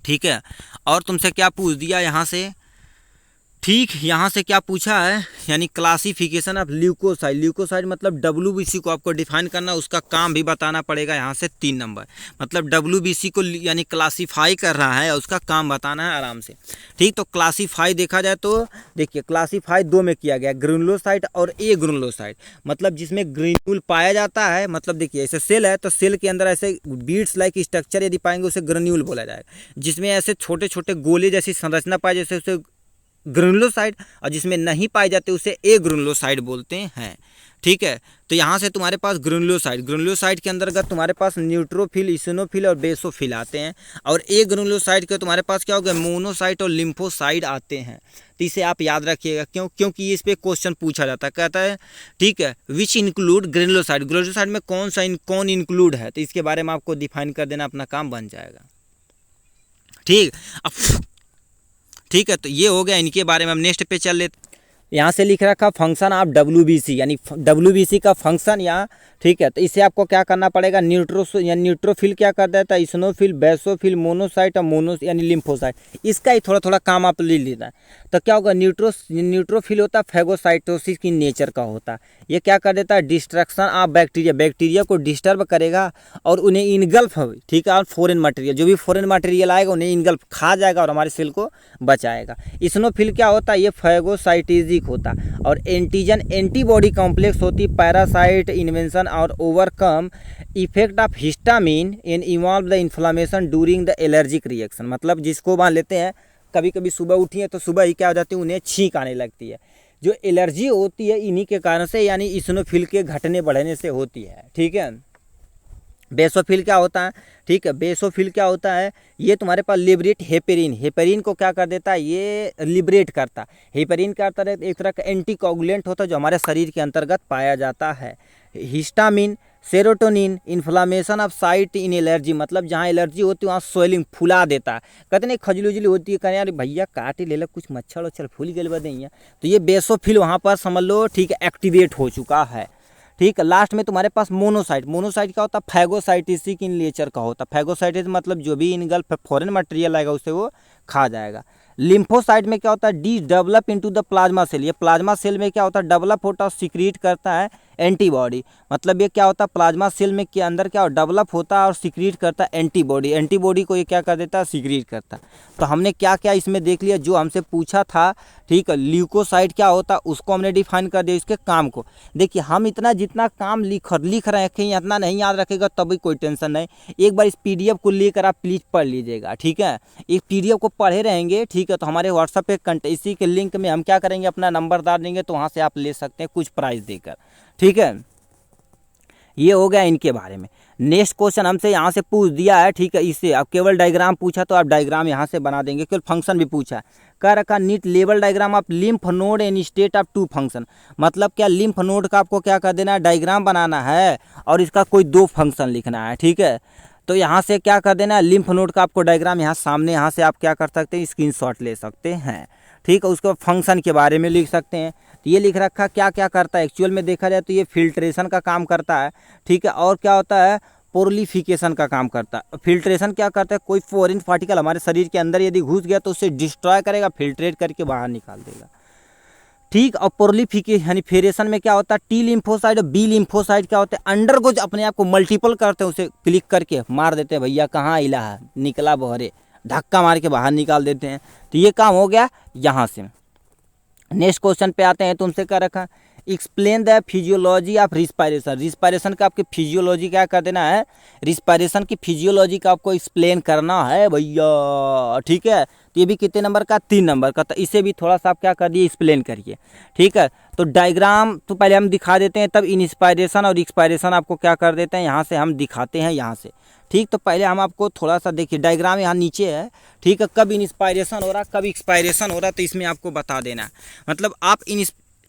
ठीक है। और तुमसे क्या पूछ दिया यहाँ से, ठीक, यहाँ से क्या पूछा है, यानी क्लासिफिकेशन ऑफ ल्यूकोसाइड। ल्यूकोसाइड मतलब WBC को आपको डिफाइन करना, उसका काम भी बताना पड़ेगा यहाँ से 3 नंबर, मतलब WBC को यानी क्लासीफाई कर रहा है, उसका काम बताना है आराम से, ठीक। तो क्लासीफाई देखा जाए तो देखिए, क्लासीफाई 2 में किया गया, ग्रेनुलोसाइड और ए ग्रेनुलोसाइड, मतलब जिसमें ग्रेन्यूल पाया जाता है, मतलब देखिए ऐसे सेल है तो सेल के अंदर ऐसे बीड्स लाइक स्ट्रक्चर यदि पाएंगे उसे ग्रेन्यूल बोला जाएगा, जिसमें ऐसे छोटे छोटे गोले जैसी संरचना पाए जैसे उसे ग्रेनुलोसाइड, और जिसमें नहीं पाए जाते उसे ए ग्रेनुलोसाइड बोलते हैं, ठीक है। तो यहाँ से तुम्हारे पास ग्रेनुलोसाइड के अंतर्गत तुम्हारे पास न्यूट्रोफिल, इसिनोफिल और बेसोफिल आते हैं, और ए ग्रेनुलोसाइड के तुम्हारे पास क्या हो गया, मोनोसाइट और लिम्फोसाइड आते हैं। तो इसे आप याद रखिएगा, क्योंकि इस पे क्वेश्चन पूछा जाता है, कहता है ठीक है, विच इंक्लूड ग्रेनुलोसाइड में कौन इंक्लूड है, तो इसके बारे में आपको डिफाइन कर देना, अपना काम बन जाएगा, ठीक। अब ठीक है, तो ये हो गया इनके बारे में। हम नेक्स्ट पे चल लेते, यहाँ से लिख रखा फंक्शन ऑफ WBC, यानी WBC का फंक्शन यहाँ, ठीक है। तो इसे आपको क्या करना पड़ेगा, न्यूट्रोफिल क्या कर देता है, इसिनोफिल, बेसोफिल, मोनोसाइट और यानी लिम्फोसाइट, इसका ही थोड़ा थोड़ा काम आप ले लेना है। तो क्या होगा, न्यूट्रोफिल होता है फैगोसाइटोसिस की नेचर का होता है, ये क्या कर देता है, डिस्ट्रक्शन ऑफ बैक्टीरिया को डिस्टर्ब करेगा और उन्हें इनगल्फ, ठीक है, और फॉरेन मटेरियल, जो भी फॉरेन मटेरियल आएगा उन्हें इनगल्फ खा जाएगा और हमारे सेल को बचाएगा। इसिनोफिल क्या होता है, ये फैगोसाइटिजिक होता है, और एंटीजन एंटीबॉडी कॉम्प्लेक्स होती, पैरासाइट इन्वेंशन और overcome effect of histamine in evolve the inflammation during the allergic reaction, मतलब जिसको मान लेते हैं कभी कभी सुबह उठी है तो सुबह ही क्या हो जाती है, उन्हें छींक आने लगती है, जो एलर्जी होती है इन्हीं के कारण से, यानी इसिनोफिल के घटने बढ़ने से होती है, ठीक है। बेसोफिल क्या होता है, ठीक है, बेसोफिल क्या होता है, ये तुम्हारे पास लिबरेट हेपेरिन को क्या कर देता है, ये लिबरेट करता है। हेपेरिन क्या करता है, एक तरह का एंटीकोगुलेंट होता है जो हमारे शरीर के अंतर्गत पाया जाता है। Histamine, serotonin, inflammation of site in allergy, मतलब जहाँ एलर्जी होती है वहाँ स्वेलिंग फुला देता है, कहते नहीं खजली उजली होती है, कहते यार भैया काटे ले कुछ मच्छर वच्छर फूल गए बदे, तो ये बेसोफिल वहाँ पर समझ लो, ठीक है, एक्टिवेट हो चुका है, ठीक है। लास्ट में तुम्हारे पास मोनोसाइट क्या होता है, फैगोसाइटिसिक इन नेचर का होता है। फैगोसाइटिस मतलब जो भी इनगल्फ फॉरेन मटेरियल आएगा उसे वो खा जाएगा। लिम्फोसाइट में क्या होता है, they develop into the plasma cell, ये प्लाज्मा सेल में क्या होता है, डेवलप होता है, सीक्रेट करता है एंटीबॉडी, मतलब ये क्या होता है, प्लाज्मा सेल में के अंदर क्या डेवलप होता है और सीक्रेट करता है एंटीबॉडी को ये क्या कर देता है, सीक्रेट करता है। तो हमने क्या क्या इसमें देख लिया, जो हमसे पूछा था, ठीक है। ल्यूकोसाइट क्या होता है उसको हमने डिफाइन कर दिया, इसके काम को देखिए। हम इतना जितना काम लिख रखे हैं इतना नहीं याद रखेगा तभी कोई टेंशन नहीं, एक बार इस PDF को लेकर आप प्लीज पढ़ लीजिएगा, ठीक है। इस PDF को पढ़े रहेंगे, ठीक है, तो हमारे व्हाट्सएप पे इसी के लिंक में हम क्या करेंगे, अपना नंबर डाल देंगे, तो वहाँ से आप ले सकते हैं कुछ प्राइस देकर, ठीक है। ये हो गया इनके बारे में। नेक्स्ट क्वेश्चन हमसे यहाँ से पूछ दिया है, ठीक है, इससे अब केवल डायग्राम पूछा तो आप डायग्राम यहाँ से बना देंगे, केवल फंक्शन भी पूछा है, कह रखा neat level diagram of lymph node and state of 2 function, मतलब क्या लिम्फ नोड का आपको क्या कर देना है, डायग्राम बनाना है और इसका कोई 2 फंक्शन लिखना है, ठीक है। तो यहाँ से क्या कर देना है, लिम्फ नोड का आपको डायग्राम यहाँ सामने, यहाँ से आप क्या कर सकते हैं, स्क्रीनशॉट ले सकते हैं, ठीक है। उसको फंक्शन के बारे में लिख सकते हैं। तो ये लिख रखा क्या क्या करता है, एक्चुअल में देखा जाए तो ये फिल्ट्रेशन का काम करता है, ठीक है। और क्या होता है, पोरलिफिकेशन का काम करता है। फिल्ट्रेशन क्या करता है, कोई फॉरेन पार्टिकल हमारे शरीर के अंदर यदि घुस गया तो उसे डिस्ट्रॉय करेगा, फिल्ट्रेट करके बाहर निकाल देगा, ठीक। और पोरलिफिकेशन यानी फेरेशन में क्या होता है, T लिम्फोसाइट और B लिम्फोसाइट क्या होते हैं, अंडर को अपने आप को मल्टीपल करते हैं, उसे क्लिक करके मार देते हैं, भैया कहाँ इला है, निकला बहरे, धक्का मार के बाहर निकाल देते हैं। तो ये काम हो गया यहाँ से। नेक्स्ट क्वेश्चन पे आते हैं, तुमसे क्या रखा, explain the physiology of respiration, respiration का आपके फिजियोलॉजी क्या कर देना है, रिस्पायरेशन की फिजियोलॉजी का आपको एक्सप्लेन करना है भैया, ठीक है। तो ये भी कितने नंबर का, 3 नंबर का, तो इसे भी थोड़ा सा आप क्या कर दिए, एक्सप्लेन करिए, ठीक है। तो डायग्राम तो पहले हम दिखा देते हैं, तब इंस्पायरेशन और एक्सपायरेशन आपको क्या कर देते हैं, यहाँ से हम दिखाते हैं यहाँ से, ठीक। तो पहले हम आपको थोड़ा सा देखिए, डायग्राम यहाँ नीचे है, ठीक है। कब इंस्पायरेशन हो रहा, कब एक्सपायरेशन हो रहा, तो इसमें आपको बता देना है। मतलब आप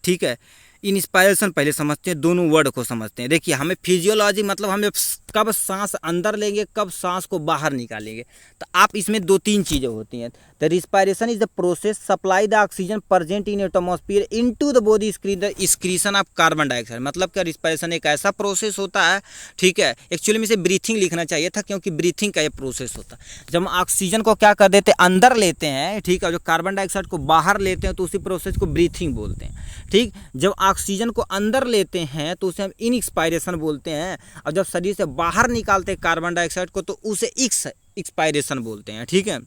ठीक है, इंस्पायरेशन पहले समझते हैं, दोनों वर्ड को समझते हैं। देखिए हमें फिजियोलॉजी मतलब हमें कब सांस अंदर लेंगे, कब सांस को बाहर निकालेंगे, तो आप इसमें 2-3 चीज़ें होती हैं। The respiration is the process supply the oxygen present in atmosphere into the body excretion of carbon dioxide. मतलब क्या, रिस्पायरेशन एक ऐसा प्रोसेस होता है, ठीक है। एक्चुअली में इसे ब्रीथिंग लिखना चाहिए था, क्योंकि ब्रीथिंग का ये प्रोसेस होता है। जब हम ऑक्सीजन को क्या कर देते हैं, अंदर लेते हैं, ठीक है, जो कार्बन डाइऑक्साइड को बाहर लेते हैं, तो उसी प्रोसेस को ब्रीथिंग बोलते हैं, ठीक। जब ऑक्सीजन को अंदर लेते हैं तो उसे हम इनएक्सपायरेशन बोलते हैं, और जब शरीर से बाहर निकालते हैं कार्बन डाइऑक्साइड को, तो उसे एक्सपायरेशन बोलते हैं, ठीक है।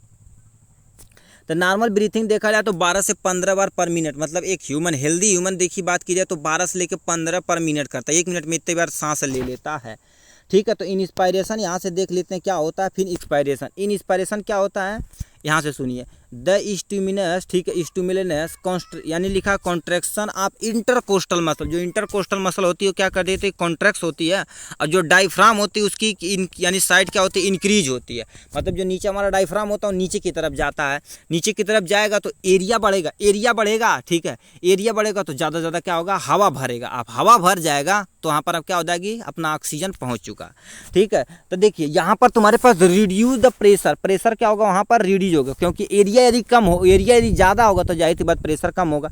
तो नॉर्मल ब्रीथिंग देखा जाए तो 12 से 15 बार पर मिनट, मतलब एक ह्यूमन, हेल्दी ह्यूमन देखी बात की जाए तो 12 से लेकर 15 पर मिनट करता है, 1 मिनट में इतने बार सांस ले लेता है, ठीक है। तो इंस्पायरेशन यहाँ से देख लेते हैं क्या होता है, फिर एक्सपायरेशन। इंस्पायरेशन क्या होता है, यहाँ से सुनिए, द स्टिमुलस, ठीक है, स्टिमुलस यानी लिखा कॉन्ट्रैक्शन ऑफ इंटरकोस्टल मसल। जो इंटरकोस्टल मसल होती है वो क्या कर देती है, कॉन्ट्रैक्ट होती है, और जो डायफ्राम होती है उसकी यानी साइड क्या होती है, इंक्रीज होती है। मतलब जो नीचे हमारा डायफ्राम होता है वो नीचे की तरफ जाता है, नीचे की तरफ जाएगा तो एरिया बढ़ेगा, एरिया बढ़ेगा, ठीक है। एरिया बढ़ेगा तो ज़्यादा ज़्यादा क्या होगा, हवा भरेगा। आप हवा भर जाएगा तो वहाँ पर अब क्या हो जाएगी, अपना ऑक्सीजन पहुँच चुका, ठीक है। तो देखिए यहाँ पर तुम्हारे पास रिड्यूस द प्रेशर, प्रेशर क्या होगा वहाँ पर, रिड्यूस होगा, क्योंकि एरिया यदि कम हो, एरिया यदि ज़्यादा होगा तो जाहिर सी बात प्रेशर कम होगा।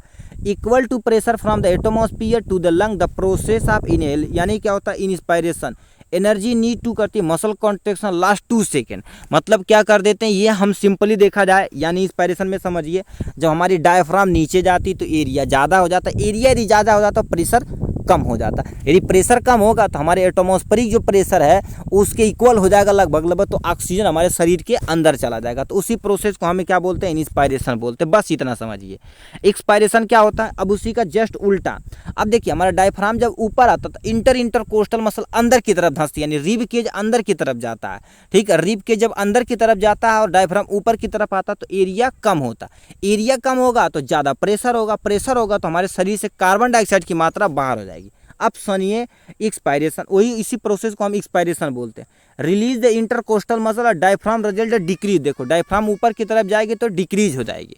Equal to pressure from the atmosphere to the lung, the process of inhale, यानी क्या होता है, इंस्पायरेशन। एनर्जी नीड टू करती है मसल कॉन्ट्रैक्शन लास्ट 2 सेकेंड। मतलब क्या कर देते हैं, ये हम सिंपली देखा जाए, यानी इंस्पायरेशन में समझिए, जब हमारी डायफ्राम नीचे जाती तो एरिया ज़्यादा हो जाता, एरिया यदि ज़्यादा हो जाता तो प्रेशर कम हो जाता। यदि प्रेशर कम होगा तो हमारे एटमॉस्फेरिक जो प्रेशर है उसके इक्वल हो जाएगा लगभग, तो ऑक्सीजन हमारे शरीर के अंदर चला जाएगा। तो उसी प्रोसेस को हमें क्या बोलते हैं, इंस्पायरेशन बोलते हैं। बस इतना समझिए। एक्सपायरेशन क्या होता है, अब उसी का जस्ट उल्टा। अब देखिए हमारा डायफ्राम जब ऊपर आता तो इंटरकोस्टल मसल अंदर की तरफ धंसती है, यानी रिब केज अंदर की तरफ जाता है, ठीक है। रिब केज जब अंदर की तरफ जाता है और डायफ्राम ऊपर की तरफ आता तो एरिया कम होता, एरिया कम होगा तो ज़्यादा प्रेशर होगा, प्रेशर होगा तो हमारे शरीर से कार्बन डाइऑक्साइड की मात्रा बाहर हो जाएगी। अब सुनिए एक्सपायरेशन, वही इसी प्रोसेस को हम एक्सपायरेशन बोलते हैं। रिलीज द इंटरकोस्टल मसल और डायफ्राम रिजल्ट डिक्रीज। देखो डायफ्राम ऊपर की तरफ जाएगी तो डिक्रीज हो जाएगी,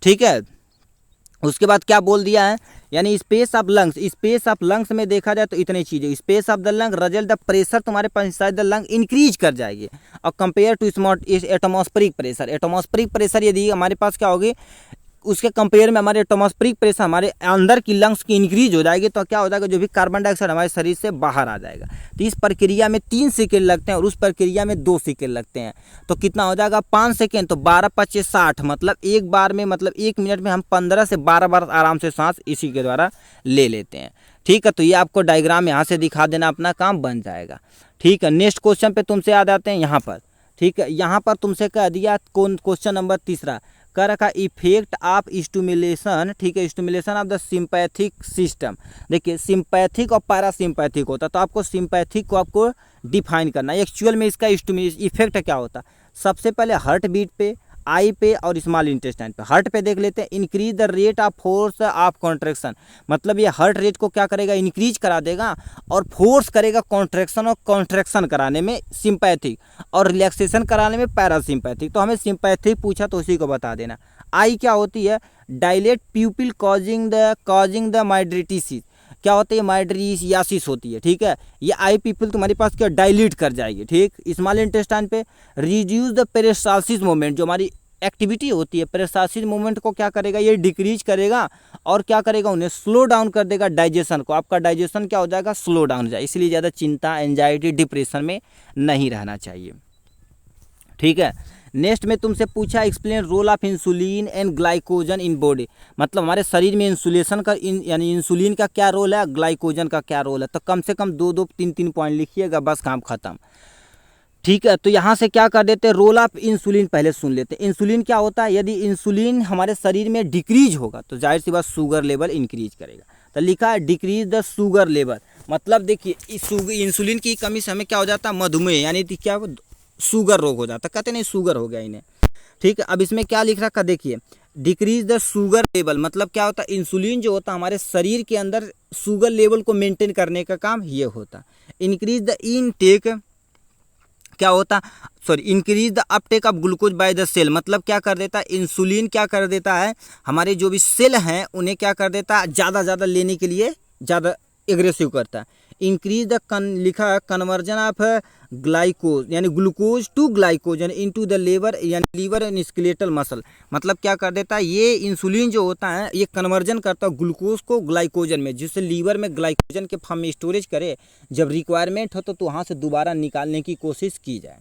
ठीक है। उसके बाद क्या बोल दिया है, यानी space of lungs, space of lungs में देखा जाए तो इतनी चीज़ें, space of the lung result the pressure तुम्हारे पास द लंग इंक्रीज कर जाएगी, और कंपेयर टू स्मॉट एटमॉस्फेरिक प्रेशर, एटमॉस्फेरिक प्रेशर यदि हमारे पास क्या होगी, उसके कंपेयर में हमारे एटमॉस्फेरिक प्रेशर हमारे अंदर की लंग्स की इंक्रीज हो जाएगी, तो क्या हो जाएगा, जो भी कार्बन डाइऑक्साइड हमारे शरीर से बाहर आ जाएगा। तो इस प्रक्रिया में 3 सेकेंड लगते हैं और उस प्रक्रिया में 2 सेकेंड लगते हैं, तो कितना हो जाएगा, 5 सेकेंड, तो 12×5 = 60, मतलब एक बार में, मतलब 1 मिनट में हम 15 से 12 बार आराम से सांस इसी के द्वारा ले लेते हैं, ठीक है। तो ये आपको डायग्राम यहाँ से दिखा देना, अपना काम बन जाएगा, ठीक है। नेक्स्ट क्वेश्चन पे तुमसे याद आते हैं यहाँ पर, ठीक है। यहाँ पर तुमसे कह दिया क्वेश्चन नंबर 3 कर रखा, इफेक्ट ऑफ स्टिमुलेशन, ठीक है, stimulation of the sympathetic system. देखिए सिंपैथिक और पैरासिम्पैथिक होता है, तो आपको सिंपैथिक को आपको डिफाइन करना है। एक्चुअल में इसका इफेक्ट क्या होता है, सबसे पहले हार्ट बीट पे, आई पे और स्मॉल इंटेस्टाइन पे। हार्ट पे देख लेते हैं, increase the rate of force of contraction, मतलब ये हार्ट रेट को क्या करेगा, इंक्रीज करा देगा, और फोर्स करेगा कॉन्ट्रैक्शन, और कॉन्ट्रैक्शन कराने में सिंपैथिक, और रिलैक्सेशन कराने में पैरासिम्पैथिक। तो हमें सिंपैथिक पूछा तो उसी को बता देना। आई क्या होती है, डायलेट प्यूपिल कॉजिंग द माइड्रेटिसिस, क्या होती है, माइड्रियासिस होती है, ठीक है। ये आई पीपल तुम्हारे पास क्या डायलीट कर जाएगी, ठीक। स्मॉल इंटेस्टाइन पे रिड्यूस द पेरिस्टाल्सिस मूवमेंट, जो हमारी एक्टिविटी होती है पेरिस्टाल्सिस मूवमेंट को क्या करेगा, ये डिक्रीज करेगा, और क्या करेगा, उन्हें स्लो डाउन कर देगा डाइजेशन को। आपका डाइजेशन क्या हो जाएगा, स्लो डाउन हो जाए, इसलिए ज़्यादा चिंता, एंजाइटी, डिप्रेशन में नहीं रहना चाहिए, ठीक है। नेक्स्ट में तुमसे पूछा, explain role of insulin and glycogen in body, मतलब हमारे शरीर में इंसुलेशन का यानी इंसुलिन का क्या रोल है, ग्लाइकोजन का क्या रोल है। तो कम से कम 2-2, 3-3 पॉइंट लिखिएगा, बस काम खत्म, ठीक है। तो यहाँ से क्या कर देते हैं, रोल ऑफ इंसुलिन पहले सुन लेते हैं। इंसुलिन क्या होता है, यदि इंसुलिन हमारे शरीर में डिक्रीज होगा तो जाहिर सी बात शुगर लेवल इंक्रीज करेगा। तो लिखा है डिक्रीज द शुगर लेवल, मतलब देखिए इस इंसुलिन की कमी से हमें क्या हो जाता है, मधुमेह यानी क्या शुगर रोग हो जाता है, कहते नहीं शुगर हो गया इन्हें। ठीक है, अब इसमें क्या लिख रखा देखिए, डिक्रीज द शुगर लेवल, मतलब क्या होता है, इंसुलिन जो होता है हमारे शरीर के अंदर शुगर लेवल को मेंटेन करने का काम ये होता है। इंक्रीज द इनटेक क्या होता, sorry increase the uptake of glucose by the cell, मतलब क्या कर देता है, इंसुलिन क्या कर देता है, हमारे जो भी सेल हैं उन्हें क्या कर देता है, ज़्यादा लेने के लिए ज़्यादा एग्रेसिव करता है। इंक्रीज द लिखा कन्वर्जन ऑफ ग्लाइकोज यानी glucose to glycogen into the liver यानी लीवर एंड स्केलेटल मसल, मतलब क्या कर देता है, ये इंसुलिन जो होता है ये कन्वर्जन करता है ग्लूकोज को ग्लाइकोजन में, जिससे लीवर में ग्लाइकोजन के फॉर्म में स्टोरेज करे, जब रिक्वायरमेंट हो तो वहाँ से दोबारा निकालने की कोशिश की जाए।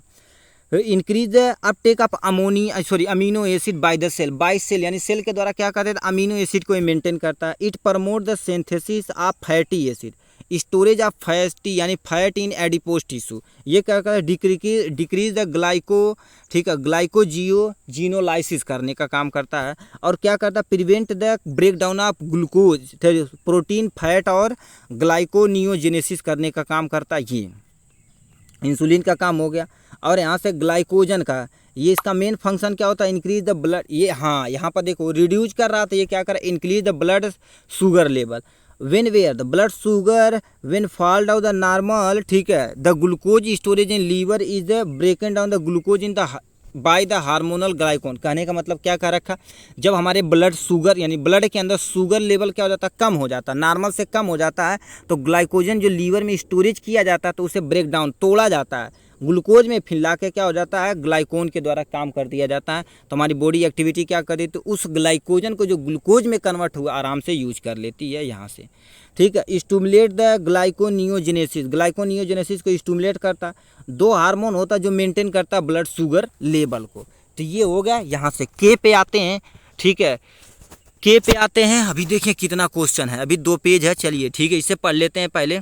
Increase the uptake of amino acid by the cell, by cell यानी सेल के द्वारा क्या करता है, अमीनो एसिड को मेंटेन करता है। It promote the synthesis of fatty acid, storage of fatty यानी फैट इन एडिपोज टिश्यू, ये क्या करता है, डिक्रीज द ग्लाइको, ठीक है, जीनोलाइसिस करने का काम करता है। और क्या करता है, prevent the break down of glucose protein fat और ग्लाइकोनियोजेनेसिस करने का काम करता है। ये इंसुलिन का काम हो गया। और यहाँ से ग्लाइकोजन का, ये इसका मेन फंक्शन क्या होता है, इंक्रीज द ब्लड, ये हाँ यहाँ पर देखो रिड्यूस कर रहा था, ये क्या कर रहा है, increase the blood sugar level, when where the blood sugar when fall down the normal, ठीक है, the glucose storage in liver is the broken down the glucose in the by the hormonal glucagon. कहने का मतलब क्या कर रखा, जब हमारे ब्लड शुगर यानी ब्लड के अंदर शुगर लेवल क्या हो जाता है, कम हो जाता है, नॉर्मल से कम हो जाता है, तो ग्लाइकोजन जो लीवर में स्टोरेज किया जाता है तो उसे ब्रेक डाउन तोड़ा जाता है, ग्लूकोज में फिर ला के क्या हो जाता है, ग्लाइकोन के द्वारा काम कर दिया जाता है। तो हमारी बॉडी एक्टिविटी क्या कर देती है, उस ग्लाइकोजन को जो ग्लूकोज में कन्वर्ट हुआ आराम से यूज कर लेती है यहाँ से। ठीक है, स्टूमुलेट द ग्लाइकोनियोजेनेसिस, ग्लाइकोनियोजेनेसिस को स्टूमुलेट करता है। दो हार्मोन होता है जो मेंटेन करता है ब्लड शुगर लेवल को। तो ये हो गया। यहाँ से के पे आते हैं, ठीक है, के पे आते हैं। अभी देखिए कितना क्वेश्चन है, अभी 2 पेज है, चलिए ठीक है इसे पढ़ लेते हैं पहले।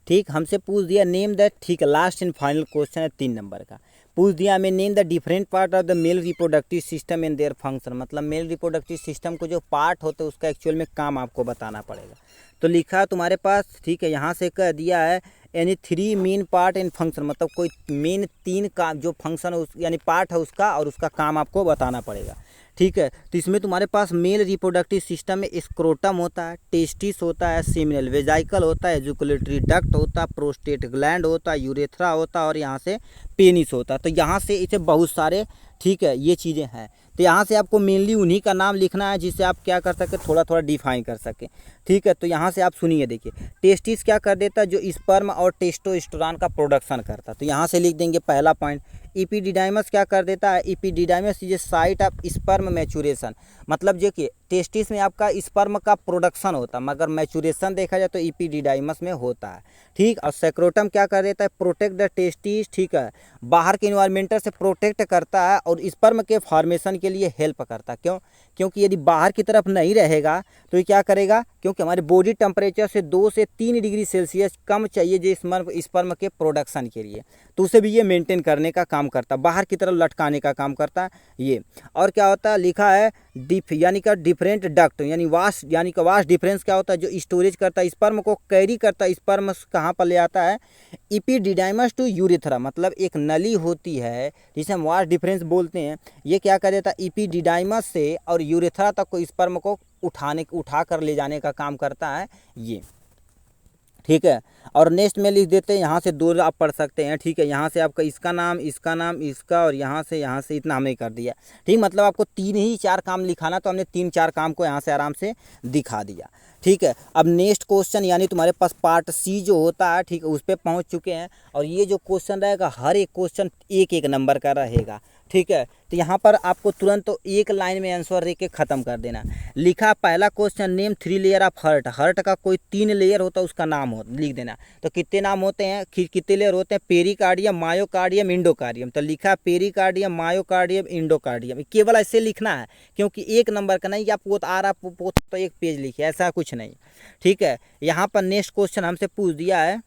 ठीक, हमसे पूछ दिया नेम द, ठीक है, लास्ट एंड फाइनल क्वेश्चन है 3 नंबर का। पूछ दिया हमें name the different part of the male reproductive system and their function, मतलब मेल रिप्रोडक्टिव सिस्टम को जो पार्ट होते हैं उसका एक्चुअल में काम आपको बताना पड़ेगा। तो लिखा तुम्हारे पास, ठीक है, यहाँ से कह दिया है यानी 3 मेन पार्ट एंड फंक्शन, मतलब कोई मेन 3 का जो फंक्शन है यानी पार्ट है उसका, और उसका काम आपको बताना पड़ेगा। ठीक है, तो इसमें तुम्हारे पास मेल रिप्रोडक्टिव सिस्टम में स्क्रोटम होता है, टेस्टिस होता है, सेमिनल वेजाइकल होता है, एजुकुलेटरी डक्ट होता है, प्रोस्टेट ग्लैंड होता है, यूरेथ्रा होता है, और यहाँ से पेनिस होता है। तो यहाँ से इसे बहुत सारे, ठीक है, ये चीज़ें हैं। तो यहाँ से आपको मेनली उन्हीं का नाम लिखना है जिससे आप क्या कर सके, थोड़ा थोड़ा डिफाइन कर सके। ठीक है, तो यहाँ से आप सुनिए, देखिए टेस्टिस क्या कर देता है, जो स्पर्म और टेस्टोस्टेरोन का प्रोडक्शन करता है। तो यहाँ से लिख देंगे पहला पॉइंट। इपिडिडाइमस क्या कर देता है, epididymis is a site of sperm maturation, मतलब देखिए टेस्टिस में आपका स्पर्म का प्रोडक्शन होता है, मगर मैचुरेशन देखा जाए तो इपिडिडाइमस में होता है। ठीक, और सेक्रोटम क्या कर देता है, प्रोटेक्ट द टेस्टिस, ठीक है, बाहर के इन्वायरमेंटल से प्रोटेक्ट करता है और स्पर्म के फॉर्मेशन के लिए हेल्प करता है। क्यों? क्योंकि यदि बाहर की तरफ नहीं रहेगा तो ये क्या करेगा, क्योंकि हमारे बॉडी टेम्परेचर से 2 से 3 डिग्री सेल्सियस कम चाहिए जो स्पर्म के प्रोडक्शन के लिए, तो उसे भी ये मेंटेन करने का काम करता है, बाहर की तरफ लटकाने का काम करता है ये। और क्या होता है, लिखा है यानी का डिफरेंट डक्ट, यानी वास्ट, यानी का वास्ट डिफरेंस क्या होता है, जो स्टोरेज करता है, स्पर्म को कैरी करता है, स्पर्म कहाँ पर ले आता है, इपिडिडाइमस टू यूरेथ्रा, मतलब एक नली होती है जिसे हम वास्ट डिफरेंस बोलते हैं, ये क्या कर देता है, इपिडिडाइमस से और यूरेथ्रा तक को स्पर्म को उठा कर ले जाने का काम करता है ये। ठीक है, और नेक्स्ट में लिख देते हैं, यहाँ से 2 आप पढ़ सकते हैं। ठीक है, यहाँ से आपका इसका नाम, इसका नाम, इसका, और यहाँ से इतना हमने कर दिया। ठीक, मतलब आपको 3 ही 4 काम लिखाना, तो हमने 3-4 काम को यहाँ से आराम से दिखा दिया। ठीक है, अब नेक्स्ट क्वेश्चन यानी तुम्हारे पास पार्ट सी जो होता है, ठीक है, उस पर पहुँच चुके हैं। और ये जो क्वेश्चन रहेगा, हर एक क्वेश्चन 1-1 नंबर का रहेगा। ठीक है, तो यहाँ पर आपको तुरंत तो एक लाइन में आंसर दे के ख़त्म कर देना। लिखा पहला question, name 3 layer of heart, heart का कोई 3 लेयर होता है उसका नाम हो लिख देना। तो कितने नाम होते हैं, कितने लेयर होते हैं, पेरिकार्डियम, मायोकार्डियम, इंडोकार्डियम। तो लिखा पेरिकार्डियम, मायोकार्डियम, इंडोकार्डियम, केवल ऐसे लिखना है, क्योंकि 1 नंबर का नहीं, आप तो 1 पेज लिखे, ऐसा कुछ नहीं। ठीक है, यहाँ पर नेक्स्ट क्वेश्चन हमसे पूछ दिया है।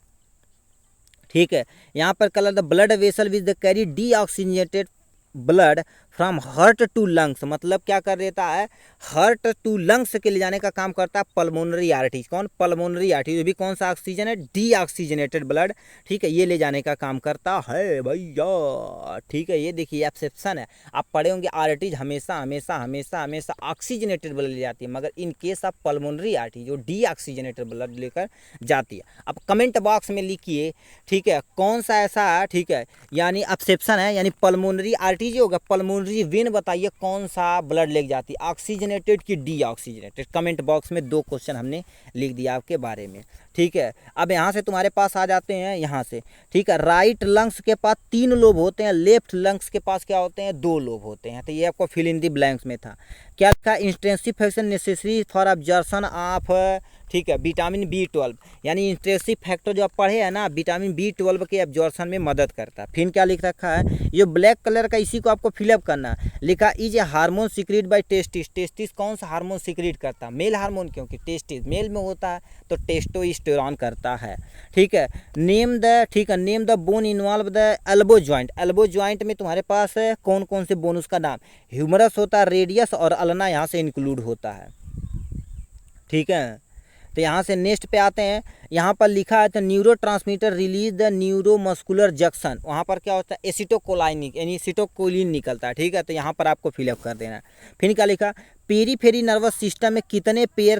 ठीक है, यहाँ पर colour the blood vessel with the carry deoxygenated blood from heart to lungs, मतलब क्या कर देता है, हार्ट टू लंग्स के ले जाने का काम करता है पल्मोनरी आर्टरीज। कौन? Pulmonary arteries. ये भी कौन सा ऑक्सीजन है? डीऑक्सीजनेटेड ब्लड, ठीक है, ये ले जाने का काम करता है भैया, ठीक है। ये देखिए एक्सेप्शन है, आप पढ़े होंगे आर्टरीज हमेशा हमेशा हमेशा हमेशा ऑक्सीजनेटेड ब्लड ले जाती है, मगर in case of pulmonary artery जो डीऑक्सीजनेटेड ब्लड लेकर जाती है। अब कमेंट बॉक्स में लिखिए, ठीक है, कौन सा ऐसा है, ठीक है, यानी एक्सेप्शन है, यानी पल्मोनरी आर्टरी जो होगा, पल्मोनरी वेन बताइए कौन सा ब्लड ले जाती है, ऑक्सीजनेटेड की डीऑक्सीजनेटेड। कमेंट बॉक्स में 2 क्वेश्चन हमने लिख दिया आपके बारे में, ठीक है। अब यहाँ से तुम्हारे पास आ जाते हैं यहाँ से, ठीक है, राइट लंग्स के पास 3 लोब होते हैं, लेफ्ट लंग्स के पास क्या होते हैं? 2 लोब होते हैं। तो ये आपको फिल इन दी ब्लैंक्स में था। क्या लिखा? Intensification necessary for absorption of, ठीक है, विटामिन B12, यानी इंटेंसिव फैक्टर जो आप पढ़े हैं ना, विटामिन B12 के एब्जॉर्प्शन में मदद करता है। फिर क्या लिख रखा है? ये ब्लैक कलर का, इसी को आपको फिलअप करना है। लिखा is a hormone secrete by testis. Testis कौन सा हार्मोन सिक्रीट करता है? मेल हार्मोन, क्योंकि टेस्टिस मेल में होता है तो टेस्टोस्टेरोन करता है, ठीक है। नेम द, ठीक है, name the bone involve the elbow joint. Elbow joint में तुम्हारे पास है कौन कौन से बोन, उसका नाम? ह्यूमरस होता है, रेडियस और अल्ना यहाँ से इंक्लूड होता है, ठीक है। तो यहाँ से नेक्स्ट पे आते हैं, यहाँ पर लिखा है तो neuro transmitter release the neuromuscular junction, वहाँ पर क्या होता है? एसिटोकोलाइन यानी एसिटोकोलिन निकलता है, ठीक है। तो यहाँ पर आपको फिलअप कर देना है। फिर क्या लिखा? पेरीफेरी नर्वस सिस्टम में कितने पेयर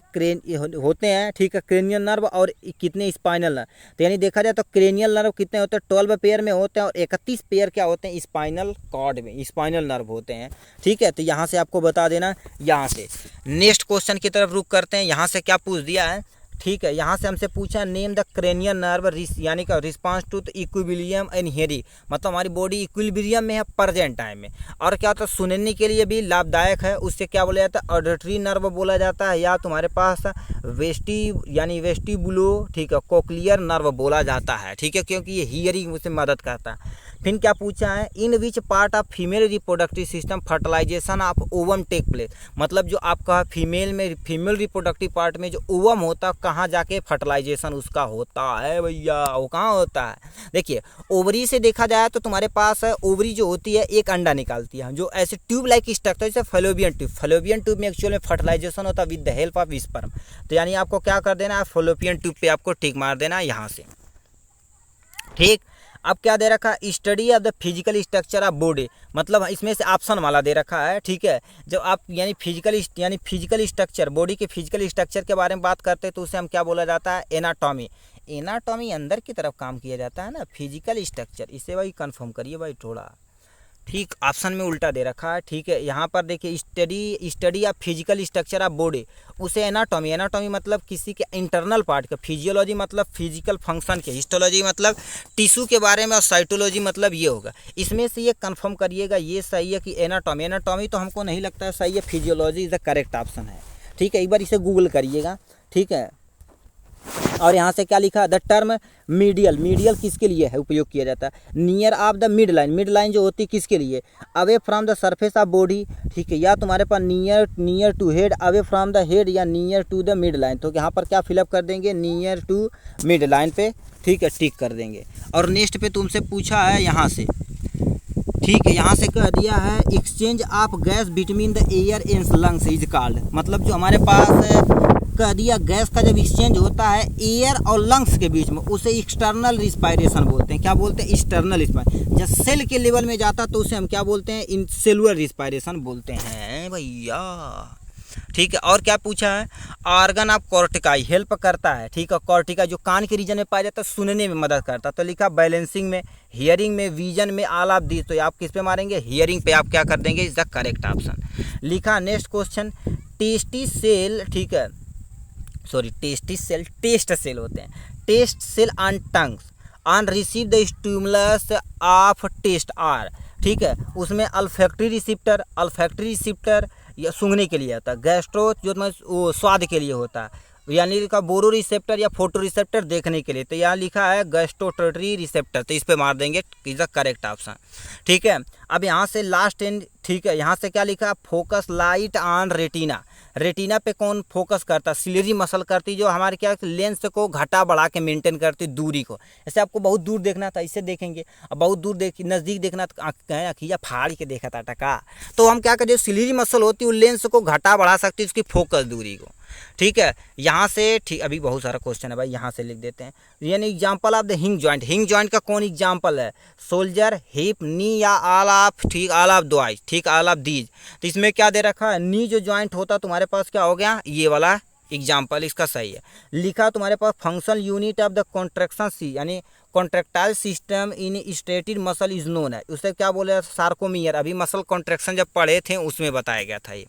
होते हैं, ठीक है, क्रेनियल नर्व और कितने स्पाइनल नर्व? तो यानी देखा जाए तो क्रेनियल नर्व कितने होते हैं? 12 पेयर में होते हैं, और 31 पेयर क्या होते हैं? स्पाइनल कॉर्ड में, स्पाइनल नर्व होते हैं, ठीक है। तो यहाँ से आपको बता देना। यहाँ से नेक्स्ट क्वेश्चन की तरफ रुक करते हैं। यहाँ से क्या पूछ दिया है, ठीक है, यहाँ से हमसे पूछा नेम द क्रेनियल नर्व यानी कि response to equilibrium and hearing, मतलब हमारी बॉडी इक्विलिब्रियम में है प्रेजेंट टाइम में, और क्या होता है? सुनने के लिए भी लाभदायक है, उससे क्या बोला जाता है? ऑडिटरी नर्व बोला जाता है, या तुम्हारे पास यानी वेस्टिबुलो, ठीक है, कोक्लियर नर्व बोला जाता है, ठीक है, क्योंकि ये हियरिंग उससे मदद करता है। फिर क्या पूछा है? In which part of female reproductive system fertilisation of ovum take place, मतलब जो आपका फीमेल रिप्रोडक्टिव पार्ट में जो ओवम होता है, कहाँ जाके फर्टिलाइजेशन उसका होता है भैया? वो कहाँ होता है? देखिए, ओवरी से देखा जाए तो तुम्हारे पास ओवरी जो होती है एक अंडा निकालती है, जो ऐसे ट्यूब लाइक स्ट्रक्चर, जैसे फैलोपियन ट्यूब में एक्चुअल में फर्टिलाइजेशन होता है with the help of sperm. तो यानी आपको क्या कर देना है? फैलोपियन ट्यूब पे आपको टिक मार देना है यहाँ से, ठीक। अब क्या दे रखा है? Study of the physical structure of body, मतलब इसमें से ऑप्शन वाला दे रखा है, ठीक है। जब आप यानी फिजिकल स्ट्रक्चर, बॉडी के फिजिकल स्ट्रक्चर के बारे में बात करते हैं तो उसे हम क्या बोला जाता है? एनाटॉमी। एनाटॉमी अंदर की तरफ काम किया जाता है ना, फिजिकल स्ट्रक्चर, इसे भाई कंफर्म करिए भाई थोड़ा, ठीक। ऑप्शन में उल्टा दे रखा है, ठीक है। यहाँ पर देखिए study of physical structure of body, उसे एनाटॉमी मतलब किसी के इंटरनल पार्ट का, फिजियोलॉजी मतलब फिजिकल फंक्शन के, हिस्टोलॉजी मतलब टिश्यू के बारे में, और साइटोलॉजी मतलब ये होगा। इसमें से ये कंफर्म करिएगा, ये सही है कि एनाटॉमी तो हमको नहीं लगता है सही है, physiology is the correct option है, ठीक है। एक बार इसे गूगल करिएगा, ठीक है। और यहाँ से क्या लिखा? द टर्म मीडियल किसके लिए है उपयोग किया जाता है? Near of the mid line जो होती है किसके लिए? Away from the surface of body, ठीक है, या तुम्हारे पास near to head, away from the head, या near to the mid line. तो यहाँ पर क्या फिलअप कर देंगे? नियर टू मिड लाइन पे, ठीक है, टिक कर देंगे। और नेक्स्ट पे तुमसे पूछा है यहाँ से, ठीक है, यहाँ से कह दिया है exchange of gas between the air and lungs is called, मतलब जो हमारे पास कह दिया गैस का जब एक्सचेंज होता है एयर और लंग्स के बीच में, उसे एक्सटर्नल रिस्पायरेशन बोलते हैं। क्या बोलते हैं? External respiration. जब सेल के लेवल में जाता तो उसे हम क्या बोलते हैं? इन सेलुलर रिस्पायरेशन बोलते हैं भैया, ठीक है। और क्या पूछा है? ऑर्गन ऑफ कॉर्टिकाई हेल्प करता है, ठीक है, कॉर्टिका जो कान के रीजन में पाया जाता है, सुनने में मदद करता है। तो लिखा बैलेंसिंग में, हियरिंग में, विजन में, ऑल ऑफ दिस। तो आप किस पे मारेंगे? हियरिंग पे आप क्या कर देंगे? Is the correct option. लिखा नेक्स्ट क्वेश्चन, टेस्टिस सेल, ठीक है, sorry testis cell taste cell होते हैं, taste cell on tongues on receive the stimulus of taste are, ठीक है, उसमें अल्फैक्टरी रिसिप्टर या सूंघने के लिए आता है, गैस्ट्रो जो वो स्वाद के लिए होता है, यानी का बोरो रिसेप्टर या फोटो रिसेप्टर देखने के लिए। तो यहाँ लिखा है गैस्ट्रोटरी रिसेप्टर, तो इस पे मार देंगे, इज द करेक्ट ऑप्शन, ठीक है। अब यहाँ से लास्ट एंड, ठीक है, यहाँ से क्या लिखा? Focus light on retina, retina पे कौन फोकस करता, सिलेरी मसल करती जो हमारे क्या लेंस को घटा बढ़ा के मेंटेन करती दूरी को। ऐसे आपको बहुत दूर देखना था इसे देखेंगे, अब बहुत दूर नज़दीक देखना तो अखिया फाड़ के देखा था टका, तो हम क्या करें, सिलेरी मसल होती है वो लेंस को घटा बढ़ा सकती है उसकी फोकस दूरी को। ठीक है, यहाँ से ठीक, अभी बहुत सारा क्वेश्चन है भाई, यहाँ से लिख देते हैं। यानी एग्जांपल ऑफ द हिंग जॉइंट, हिंग जॉइंट का कौन एग्जांपल है, सोल्जर, हिप, नी या ऑल ऑफ, ठीक ऑल ऑफ द्वाइस, ठीक ऑल ऑफ दीज। तो इसमें क्या दे रखा है, नी जो जॉइंट होता तुम्हारे पास क्या हो गया, ये वाला एग्जाम्पल इसका सही है। लिखा तुम्हारे पास functional unit of the contraction सी, यानी contractile system in striated muscle is known है, उसे क्या बोले, सार्कोमियर। अभी मसल कॉन्ट्रैक्शन जब पढ़े थे उसमें बताया गया था ये।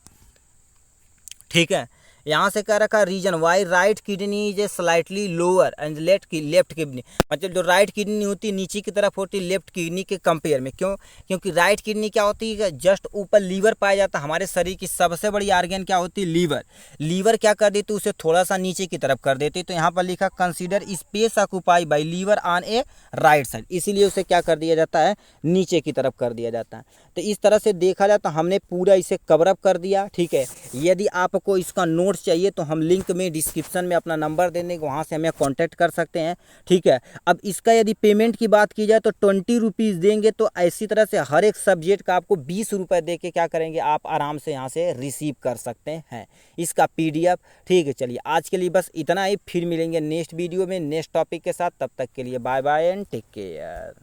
ठीक है, यहाँ से क्या रखा, reason why right kidney is a slightly lower and left kidney, मतलब जो राइट किडनी होती है नीचे की तरफ होती है लेफ्ट किडनी के कंपेयर में। क्यों, क्योंकि राइट किडनी क्या होती है, जस्ट ऊपर लीवर पाया जाता है। हमारे शरीर की सबसे बड़ी आर्गन क्या होती है, लीवर। लीवर क्या कर देती है, उसे थोड़ा सा नीचे की तरफ कर देती है। तो यहाँ पर लिखा consider space occupy by liver on a right side, इसीलिए उसे क्या कर दिया जाता है, नीचे की तरफ कर दिया जाता है। तो इस तरह से देखा जाए तो हमने पूरा इसे कवर अप कर दिया। ठीक है, यदि आपको इसका नोट्स चाहिए तो हम लिंक में डिस्क्रिप्शन में अपना नंबर दे देंगे, वहाँ से हमें कांटेक्ट कर सकते हैं। ठीक है, अब इसका यदि पेमेंट की बात की जाए तो 20 रुपीज़ देंगे, तो ऐसी तरह से हर एक सब्जेक्ट का आपको 20 रुपये दे के क्या करेंगे, आप आराम से यहाँ से रिसीव कर सकते हैं इसका PDF। ठीक है, चलिए आज के लिए बस इतना ही, फिर मिलेंगे नेक्स्ट वीडियो में नेक्स्ट टॉपिक के साथ। तब तक के लिए bye bye and take care.